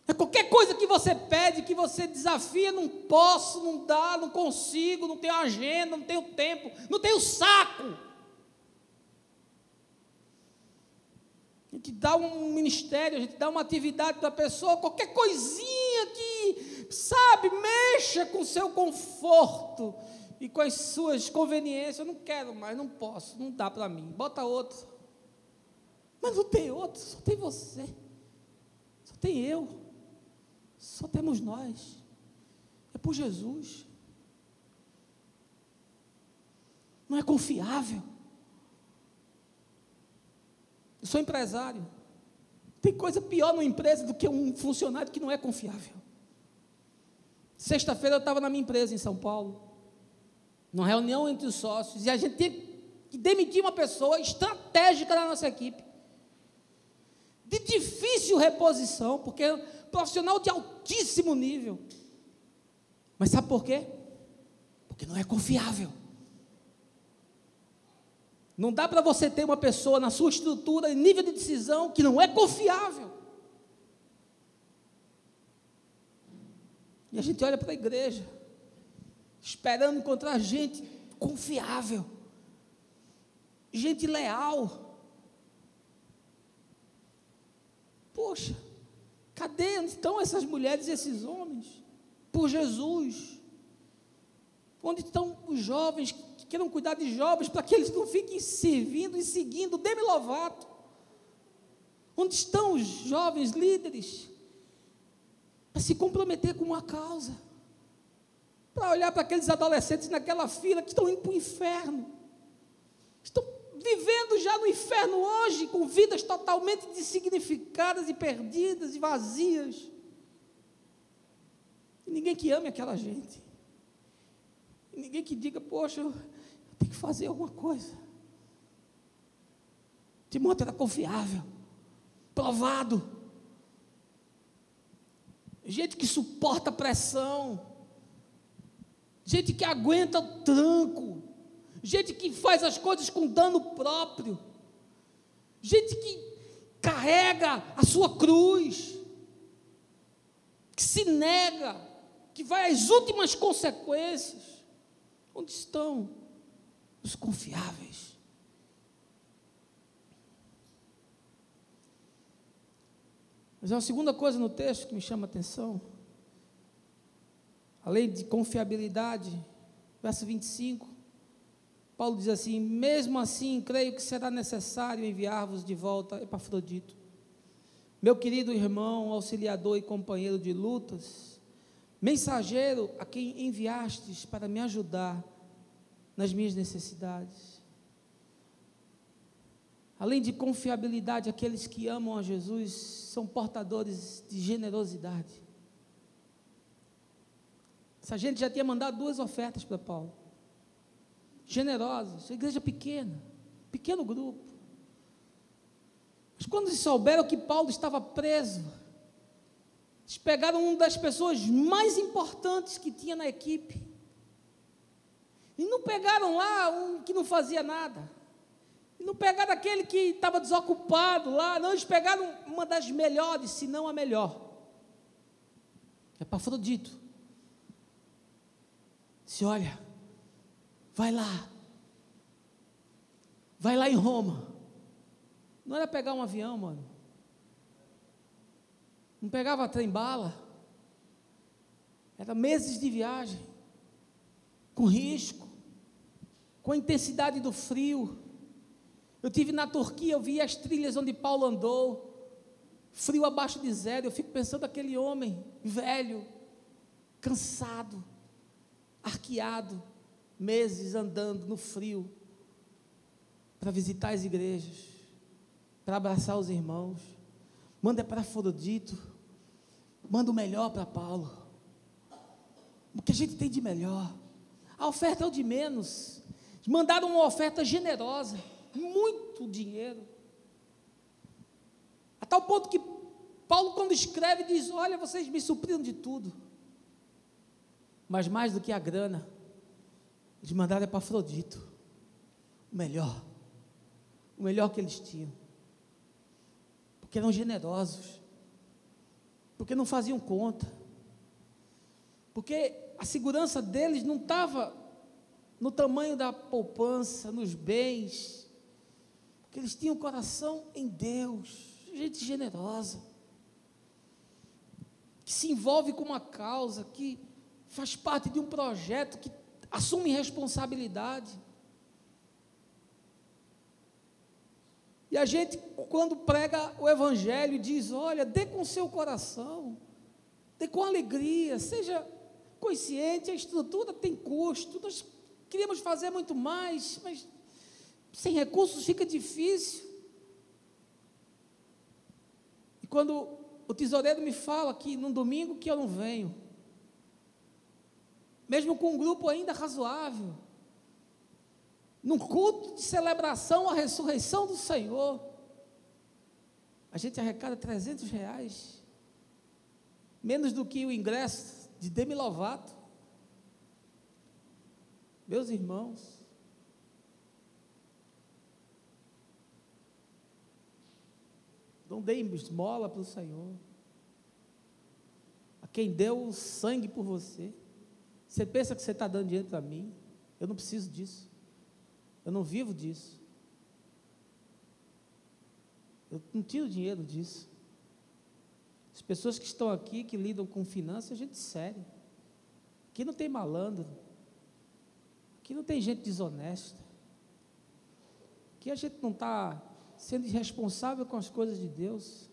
É qualquer coisa que você pede, que você desafia, não posso, não dá, não consigo, não tenho agenda, não tenho tempo, não tenho saco. A gente dá um ministério, a gente dá uma atividade para a pessoa, qualquer coisinha que, sabe, mexa com o seu conforto e com as suas conveniências. Eu não quero mais, não posso, não dá para mim, bota outro. Mas não tem outro, só tem você, só tem eu. Só temos nós, é por Jesus. Não é confiável. Eu sou empresário, tem coisa pior numa empresa do que um funcionário que não é confiável. Sexta-feira eu estava na minha empresa em São Paulo, numa reunião entre os sócios, e a gente tinha que demitir uma pessoa estratégica da nossa equipe, de difícil reposição, porque profissional de altíssimo nível. Mas sabe por quê? Porque não é confiável. Não dá para você ter uma pessoa na sua estrutura e nível de decisão que não é confiável. E a gente olha para a igreja, esperando encontrar gente confiável, gente leal. Poxa, cadê estão essas mulheres e esses homens? Por Jesus. Onde estão os jovens que queiram cuidar de jovens, para que eles não fiquem servindo e seguindo Demi Lovato? Onde estão os jovens líderes para se comprometer com uma causa? Para olhar para aqueles adolescentes naquela fila que estão indo para o inferno, estão vivendo já no inferno hoje, com vidas totalmente designificadas e perdidas e vazias. E ninguém que ame aquela gente. E ninguém que diga, poxa, eu tenho que fazer alguma coisa. Timóteo era confiável, provado. Gente que suporta pressão. Gente que aguenta o tranco. Gente que faz as coisas com dano próprio, gente que carrega a sua cruz, que se nega, que vai às últimas consequências. Onde estão os confiáveis? Mas é uma segunda coisa no texto que me chama a atenção, além de confiabilidade, verso 25, Paulo diz assim, mesmo assim, creio que será necessário enviar-vos de volta Epafrodito, meu querido irmão, auxiliador e companheiro de lutas, mensageiro a quem enviastes para me ajudar nas minhas necessidades. Além de confiabilidade, aqueles que amam a Jesus são portadores de generosidade. Essa gente já tinha mandado 2 ofertas para Paulo. Generosos, igreja pequena, pequeno grupo. Mas quando eles souberam que Paulo estava preso, eles pegaram uma das pessoas mais importantes que tinha na equipe. E não pegaram lá um que não fazia nada. E não pegaram aquele que estava desocupado lá. Não, eles pegaram uma das melhores, se não a melhor. Epafrodito. Disse, olha, vai lá em Roma. Não era pegar um avião, mano. Não pegava trem-bala. Era meses de viagem, com risco, com a intensidade do frio. Eu estive na Turquia, eu vi as trilhas onde Paulo andou, frio abaixo de 0, eu fico pensando aquele homem, velho, cansado, arqueado, meses andando no frio, para visitar as igrejas, para abraçar os irmãos. Manda para Epafrodito, manda o melhor para Paulo, o que a gente tem de melhor. A oferta é o de menos. Mandaram uma oferta generosa, muito dinheiro, a tal ponto que Paulo, quando escreve, diz, olha, vocês me supriram de tudo, mas mais do que a grana, eles mandaram para Epafrodito, o melhor que eles tinham, porque eram generosos, porque não faziam conta, porque a segurança deles não estava no tamanho da poupança, nos bens, porque eles tinham coração em Deus, gente generosa, que se envolve com uma causa, que faz parte de um projeto, que assume responsabilidade. E a gente, quando prega o Evangelho, diz, olha, dê com o seu coração, dê com alegria, seja consciente, a estrutura tem custo, nós queríamos fazer muito mais, mas sem recursos fica difícil. E quando o tesoureiro me fala que num domingo que eu não venho, mesmo com um grupo ainda razoável, num culto de celebração à ressurreição do Senhor, a gente arrecada R$300, menos do que o ingresso de Demi Lovato. Meus irmãos, não dê esmola para o Senhor, a quem deu o sangue por você. Você pensa que você está dando dinheiro para mim? Eu não preciso disso, eu não vivo disso, eu não tiro dinheiro disso. As pessoas que estão aqui, que lidam com finanças, é gente séria, aqui não tem malandro, aqui não tem gente desonesta, aqui a gente não está sendo irresponsável com as coisas de Deus,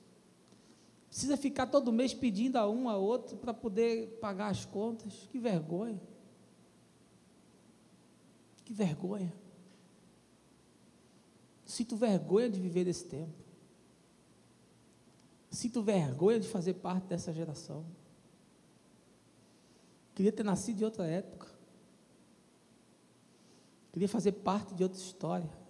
precisa ficar todo mês pedindo a um, a outro, para poder pagar as contas. Que vergonha, que vergonha, sinto vergonha de viver esse tempo, sinto vergonha de fazer parte dessa geração, queria ter nascido de outra época, queria fazer parte de outra história,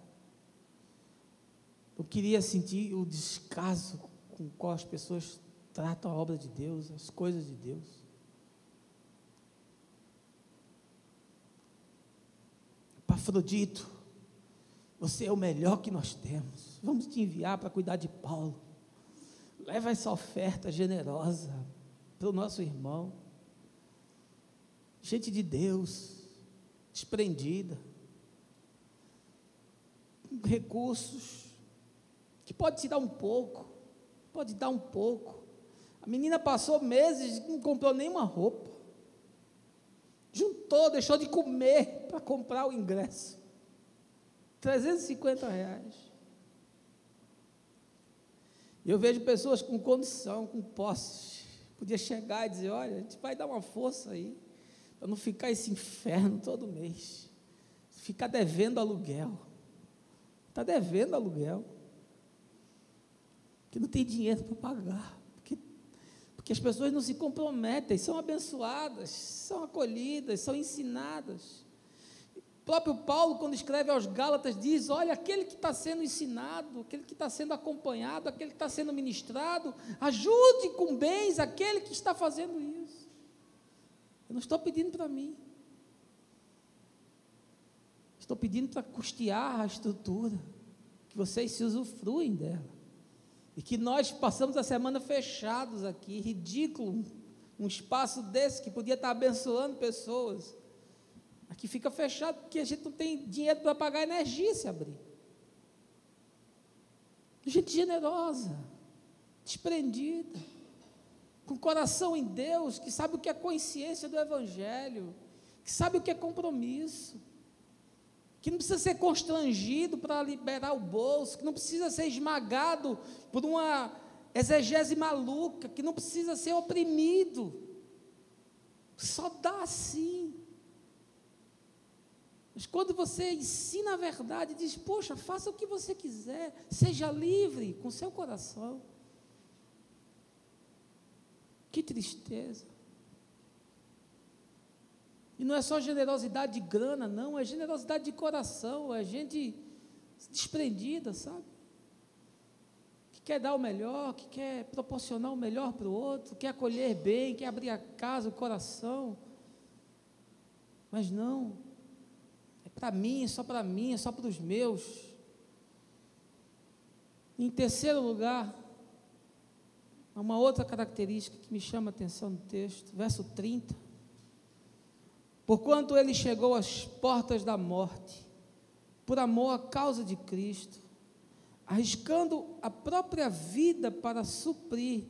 eu queria sentir o descaso com o qual as pessoas tratam a obra de Deus, as coisas de Deus. Epafrodito, você é o melhor que nós temos, vamos te enviar para cuidar de Paulo, leva essa oferta generosa para o nosso irmão, gente de Deus, desprendida, recursos, que pode te dar um pouco, pode dar um pouco. A menina passou meses e não comprou nenhuma roupa, juntou, deixou de comer para comprar o ingresso, R$350. E eu vejo pessoas com condição, com posse, podia chegar e dizer, olha, a gente vai dar uma força aí, para não ficar esse inferno todo mês, ficar devendo aluguel, está devendo aluguel, que não tem dinheiro para pagar, porque as pessoas não se comprometem, são abençoadas, são acolhidas, são ensinadas. O próprio Paulo, quando escreve aos Gálatas, diz: olha, aquele que está sendo ensinado, aquele que está sendo acompanhado, aquele que está sendo ministrado, ajude com bens aquele que está fazendo isso. Eu não estou pedindo para mim, estou pedindo para custear a estrutura, que vocês se usufruem dela. E que nós passamos a semana fechados aqui, ridículo, um espaço desse que podia estar abençoando pessoas. Aqui fica fechado porque a gente não tem dinheiro para pagar energia se abrir. Gente generosa, desprendida, com coração em Deus, que sabe o que é consciência do Evangelho, que sabe o que é compromisso, que não precisa ser constrangido para liberar o bolso, que não precisa ser esmagado por uma exegese maluca, que não precisa ser oprimido, só dá assim. Mas quando você ensina a verdade, diz: poxa, faça o que você quiser, seja livre com seu coração. Que tristeza. E não é só generosidade de grana, não, é generosidade de coração, é gente desprendida, sabe? Que quer dar o melhor, que quer proporcionar o melhor para o outro, quer acolher bem, quer abrir a casa, o coração. Mas não, é para mim, é só para mim, é só para os meus. Em terceiro lugar, há uma outra característica que me chama a atenção no texto, verso 30. Porquanto ele chegou às portas da morte, por amor à causa de Cristo, arriscando a própria vida para suprir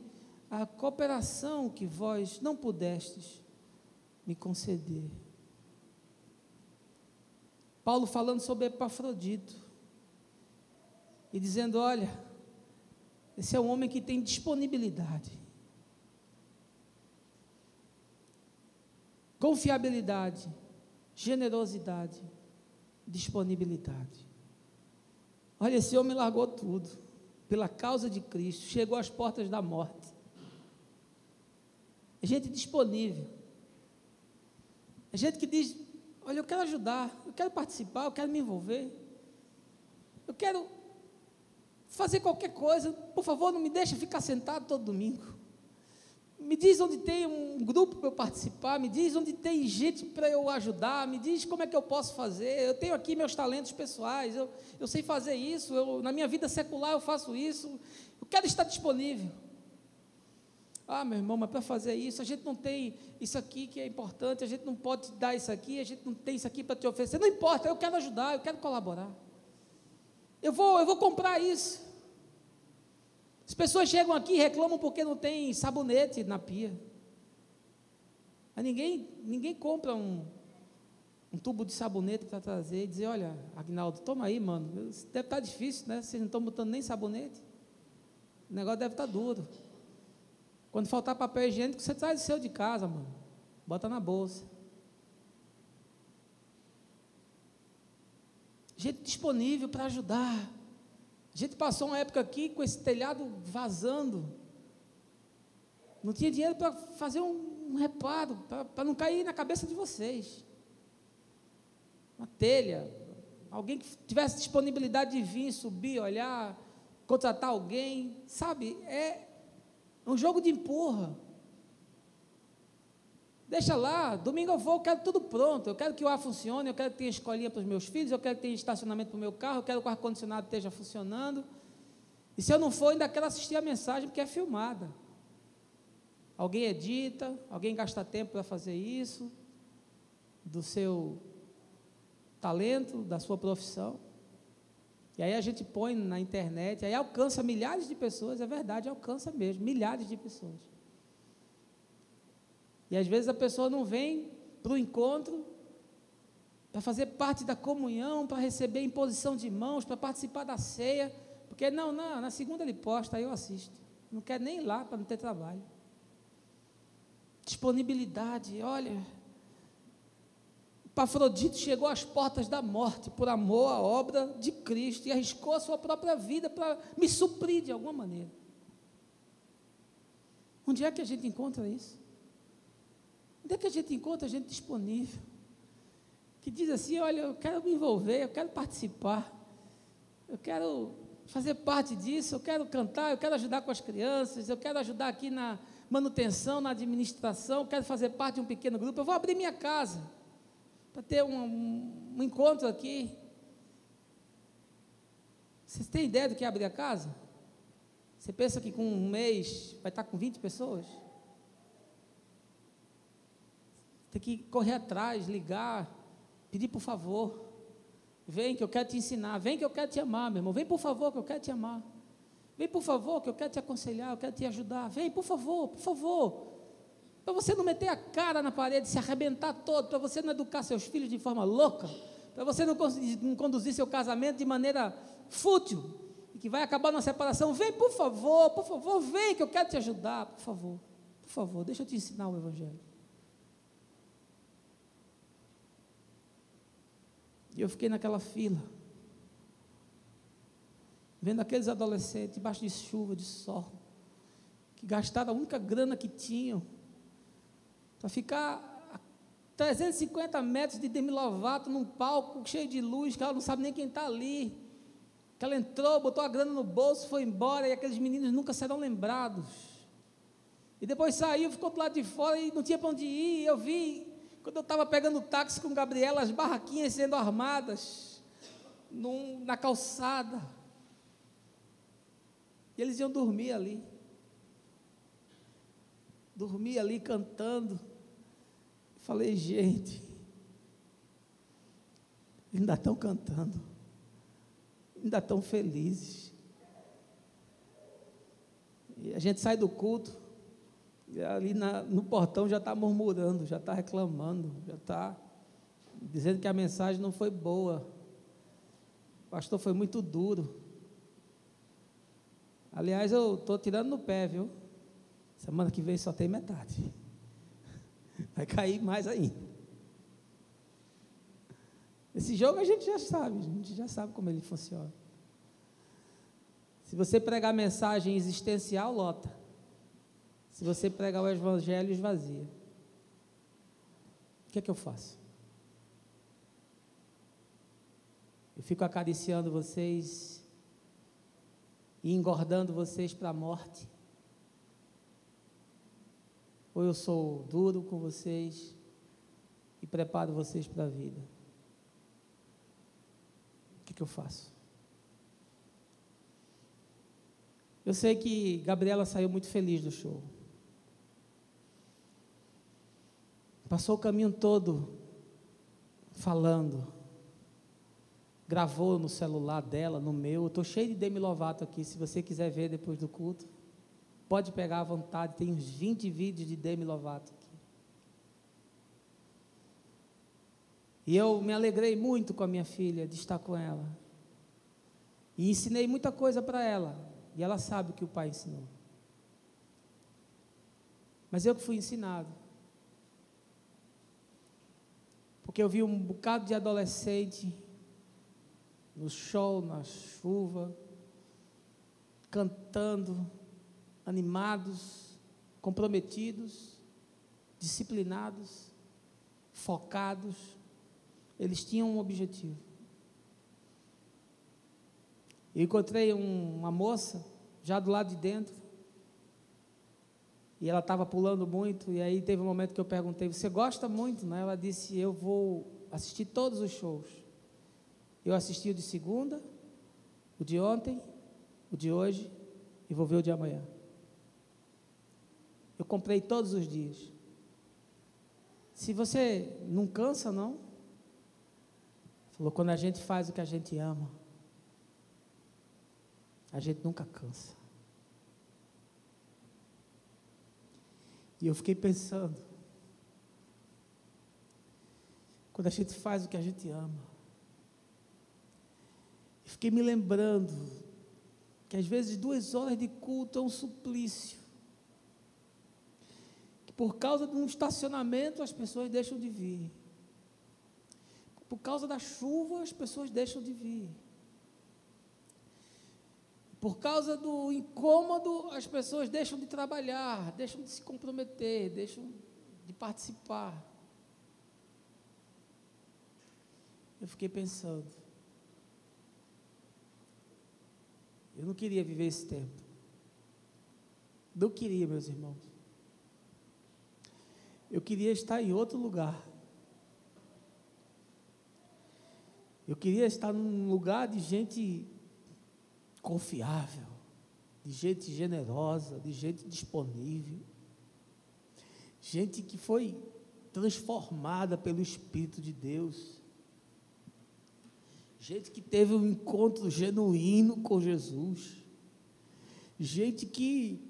a cooperação que vós não pudestes me conceder. Paulo falando sobre Epafrodito, e dizendo: olha, esse é um homem que tem disponibilidade, confiabilidade, generosidade, disponibilidade. Olha, esse homem largou tudo, pela causa de Cristo, chegou às portas da morte. É gente disponível, é gente que diz: olha, eu quero ajudar, eu quero participar, eu quero me envolver, eu quero fazer qualquer coisa, por favor, não me deixe ficar sentado todo domingo. Me diz onde tem um grupo para eu participar, me diz onde tem gente para eu ajudar, me diz como é que eu posso fazer. Eu tenho aqui meus talentos pessoais, eu sei fazer isso, na minha vida secular eu faço isso, eu quero estar disponível. Ah, meu irmão, mas para fazer isso, a gente não tem isso aqui que é importante, a gente não pode te dar isso aqui, a gente não tem isso aqui para te oferecer. Não importa, eu quero ajudar, eu quero colaborar. Eu vou comprar isso. As pessoas chegam aqui e reclamam porque não tem sabonete na pia. Mas ninguém compra um tubo de sabonete para trazer e dizer: olha, Agnaldo, toma aí, mano, deve estar difícil, né? Vocês não estão botando nem sabonete, o negócio deve estar duro. Quando faltar papel higiênico, você traz o seu de casa, mano, bota na bolsa. Gente disponível para ajudar. A gente passou uma época aqui com esse telhado vazando, não tinha dinheiro para fazer um reparo, para não cair na cabeça de vocês. Uma telha, alguém que tivesse disponibilidade de vir, subir, olhar, contratar alguém, sabe, é um jogo de empurra. Deixa lá, domingo eu vou, eu quero tudo pronto, eu quero que o ar funcione, eu quero que tenha escolinha para os meus filhos, eu quero que tenha estacionamento para o meu carro, eu quero que o ar-condicionado esteja funcionando, e se eu não for, ainda quero assistir a mensagem, porque é filmada. Alguém edita, alguém gasta tempo para fazer isso, do seu talento, da sua profissão, e aí a gente põe na internet, aí alcança milhares de pessoas, é verdade, alcança mesmo, milhares de pessoas. E às vezes a pessoa não vem para o encontro, para fazer parte da comunhão, para receber imposição de mãos, para participar da ceia, porque não, na segunda ele posta, aí eu assisto. Não quero nem ir lá para não ter trabalho. Disponibilidade, olha, Epafrodito chegou às portas da morte por amor à obra de Cristo e arriscou a sua própria vida para me suprir de alguma maneira. Onde é que a gente encontra isso? Onde é que a gente encontra gente disponível? Que diz assim, olha, eu quero me envolver, eu quero participar, eu quero fazer parte disso, eu quero cantar, eu quero ajudar com as crianças, eu quero ajudar aqui na manutenção, na administração, eu quero fazer parte de um pequeno grupo, eu vou abrir minha casa, para ter um encontro aqui. Vocês têm ideia do que é abrir a casa? Você pensa que com um mês vai estar com 20 pessoas? Tem que correr atrás, ligar, pedir por favor. Vem que eu quero te ensinar, vem que eu quero te amar, meu irmão. Vem por favor que eu quero te amar. Vem por favor que eu quero te aconselhar, eu quero te ajudar. Vem por favor, por favor. Para você não meter a cara na parede, se arrebentar todo, para você não educar seus filhos de forma louca, para você não conduzir seu casamento de maneira fútil, e que vai acabar na separação. Vem por favor, vem que eu quero te ajudar, por favor, deixa eu te ensinar o Evangelho. E eu fiquei naquela fila, vendo aqueles adolescentes, debaixo de chuva, de sol, que gastaram a única grana que tinham, para ficar a 350 metros de Demi Lovato, num palco cheio de luz, que ela não sabe nem quem está ali, que ela entrou, botou a grana no bolso, foi embora, e aqueles meninos nunca serão lembrados, e depois saiu, ficou do lado de fora, e não tinha para onde ir. Eu vi, quando eu estava pegando o táxi com Gabriela, as barraquinhas sendo armadas, na calçada, e eles iam dormir ali cantando. Falei, gente, ainda estão cantando, ainda estão felizes. E a gente sai do culto, e ali no portão já está murmurando, já está reclamando, já está dizendo que a mensagem não foi boa, o pastor foi muito duro. Aliás, eu estou tirando no pé, viu? Semana que vem só tem metade, vai cair mais ainda. Esse jogo a gente já sabe como ele funciona. Se você pregar mensagem existencial, lota. Se você pregar o Evangelho, esvazia. O que é que eu faço? Eu fico acariciando vocês e engordando vocês para a morte? Ou eu sou duro com vocês e preparo vocês para a vida? O que é que eu faço? Eu sei que Gabriela saiu muito feliz do show. Passou o caminho todo falando, gravou no celular dela, no meu. Eu estou cheio de Demi Lovato aqui, se você quiser ver depois do culto, pode pegar à vontade, tem uns 20 vídeos de Demi Lovato aqui. E eu me alegrei muito com a minha filha, de estar com ela, e ensinei muita coisa para ela, e ela sabe o que o pai ensinou. Mas eu que fui ensinado, porque eu vi um bocado de adolescente no show, na chuva, cantando, animados, comprometidos, disciplinados, focados. Eles tinham um objetivo. Eu encontrei uma moça já do lado de dentro, e ela estava pulando muito, e aí teve um momento que eu perguntei, você gosta muito, né? Ela disse, eu vou assistir todos os shows. Eu assisti o de segunda, o de ontem, o de hoje, e vou ver o de amanhã. Eu comprei todos os dias. Se você não cansa, não? Falou, quando a gente faz o que a gente ama, a gente nunca cansa. E eu fiquei pensando, quando a gente faz o que a gente ama, eu fiquei me lembrando que às vezes 2 horas de culto é um suplício, que por causa de um estacionamento as pessoas deixam de vir, por causa da chuva as pessoas deixam de vir, Por causa do incômodo, as pessoas deixam de trabalhar, deixam de se comprometer, deixam de participar. Eu fiquei pensando, eu não queria viver esse tempo. Não queria, meus irmãos. Eu queria estar em outro lugar. Eu queria estar num lugar de gente confiável, de gente generosa, de gente disponível, gente que foi transformada pelo Espírito de Deus, gente que teve um encontro genuíno com Jesus, gente que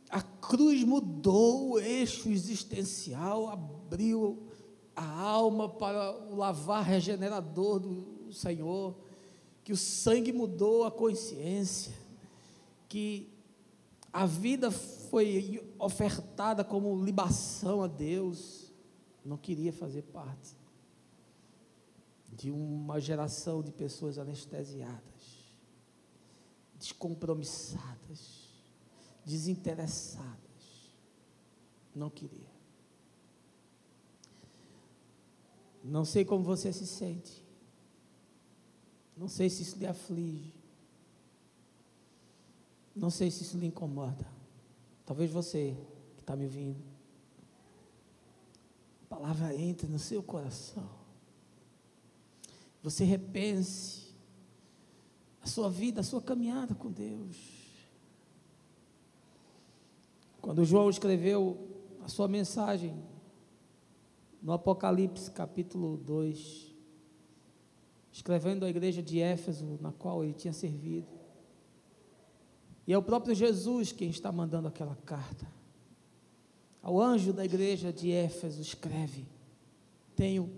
a cruz mudou o eixo existencial, abriu a alma para o lavar regenerador do Senhor, que o sangue mudou a consciência, que a vida foi ofertada como libação a Deus. Não queria fazer parte de uma geração de pessoas anestesiadas, descompromissadas, desinteressadas. Não queria. Não sei como você se sente. Não sei se isso lhe aflige. Não sei se isso lhe incomoda. Talvez você que está me ouvindo, a palavra entre no seu coração. Você repense a sua vida, a sua caminhada com Deus. Quando João escreveu a sua mensagem no Apocalipse capítulo 2, escrevendo à igreja de Éfeso, na qual ele tinha servido, e é o próprio Jesus quem está mandando aquela carta, ao anjo da igreja de Éfeso, escreve: tenho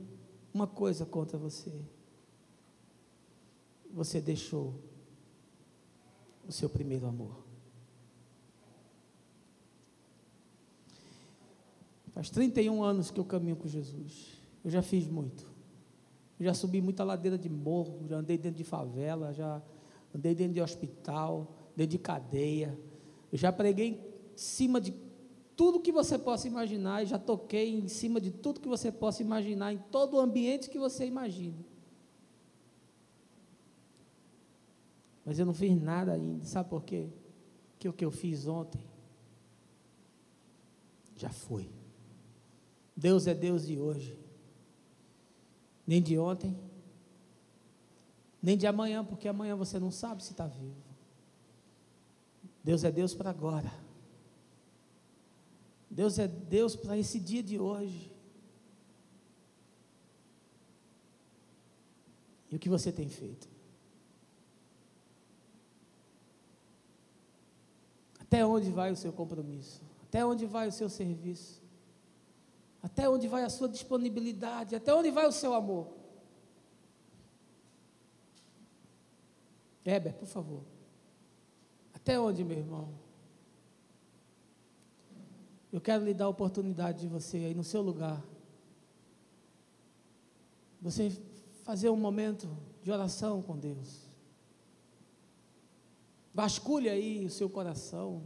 uma coisa contra você, você deixou o seu primeiro amor. Faz 31 anos que eu caminho com Jesus, eu já fiz muito, eu já subi muita ladeira de morro, já andei dentro de favela, já andei dentro de hospital, dentro de cadeia, eu já preguei em cima de tudo que você possa imaginar, e já toquei em cima de tudo que você possa imaginar, em todo o ambiente que você imagina, mas eu não fiz nada ainda. Sabe por quê? Porque o que eu fiz ontem já foi. Deus é Deus de hoje, nem de ontem, nem de amanhã, porque amanhã você não sabe se está vivo. Deus é Deus para agora. Deus é Deus para esse dia de hoje. E o que você tem feito? Até onde vai o seu compromisso? Até onde vai o seu serviço? Até onde vai a sua disponibilidade? Até onde vai o seu amor? Heber, por favor. Até onde, meu irmão? Eu quero lhe dar a oportunidade de você aí no seu lugar, você fazer um momento de oração com Deus. Vasculhe aí o seu coração,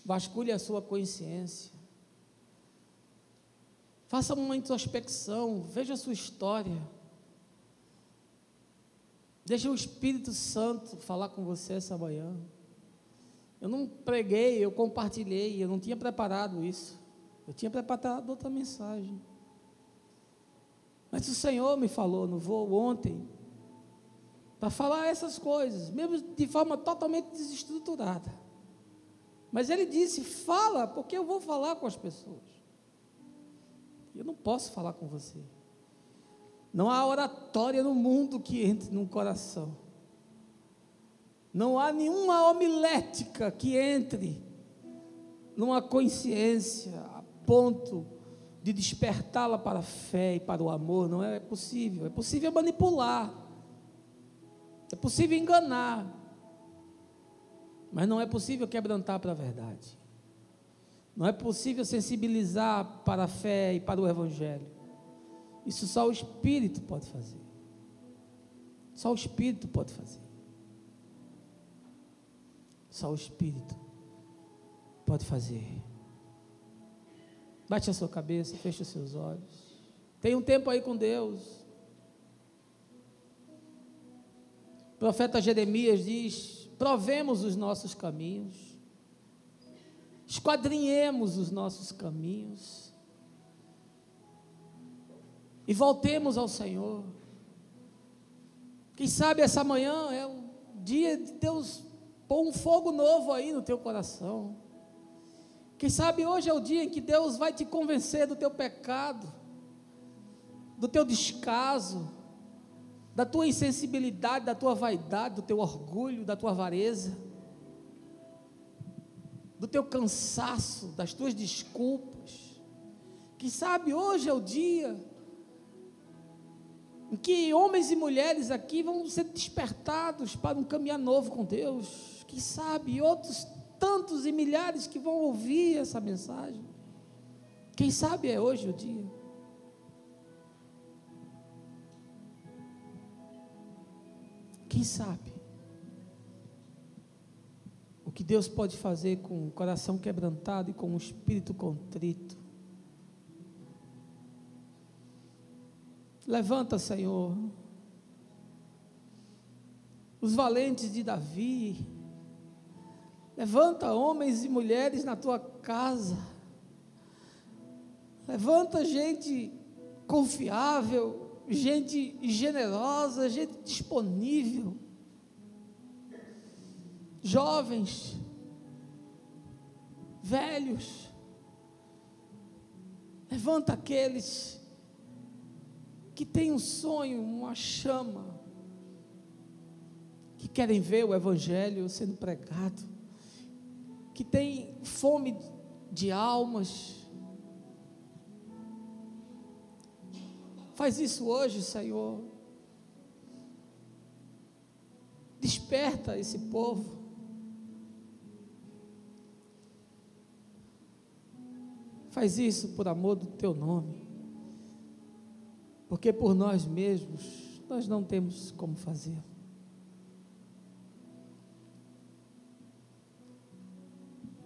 vasculhe a sua consciência, faça uma introspecção, veja a sua história, deixa o Espírito Santo falar com você essa manhã. Eu não preguei, eu compartilhei, eu não tinha preparado isso, eu tinha preparado outra mensagem, mas o Senhor me falou no voo ontem, para falar essas coisas, mesmo de forma totalmente desestruturada, mas Ele disse: fala, porque eu vou falar com as pessoas, eu não posso falar com você, não há oratória no mundo que entre num coração, não há nenhuma homilética que entre numa consciência a ponto de despertá-la para a fé e para o amor. Não é possível. É possível manipular, é possível enganar, mas não é possível quebrantar para a verdade, não é possível sensibilizar para a fé e para o Evangelho. Isso só o Espírito pode fazer, só o Espírito pode fazer. Só o Espírito pode fazer. Bate a sua cabeça, feche os seus olhos. Tenha um tempo aí com Deus. O profeta Jeremias diz: provemos os nossos caminhos, esquadrinhemos os nossos caminhos e voltemos ao Senhor. Quem sabe essa manhã é um dia de Deus pôr um fogo novo aí no teu coração. Quem sabe hoje é o dia em que Deus vai te convencer do teu pecado, do teu descaso, da tua insensibilidade, da tua vaidade, do teu orgulho, da tua avareza, do teu cansaço, das tuas desculpas. Quem sabe hoje é o dia em que homens e mulheres aqui vão ser despertados para um caminhar novo com Deus. Quem sabe outros tantos e milhares que vão ouvir essa mensagem. Quem sabe é hoje o dia. Quem sabe o que Deus pode fazer com o coração quebrantado e com o espírito contrito. Levanta, Senhor, os valentes de Davi. Levanta homens e mulheres na tua casa. Levanta gente confiável, gente generosa, gente disponível. Jovens, velhos. Levanta aqueles que têm um sonho, uma chama, que querem ver o Evangelho sendo pregado, que têm fome de almas. Faz isso hoje, Senhor. Desperta esse povo. Faz isso por amor do teu nome, porque por nós mesmos nós não temos como fazer.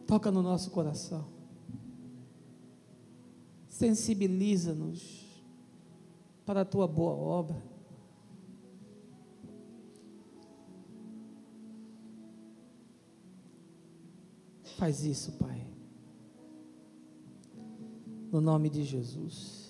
Toca no nosso coração, sensibiliza-nos para a tua boa obra. Faz isso, Pai, no nome de Jesus.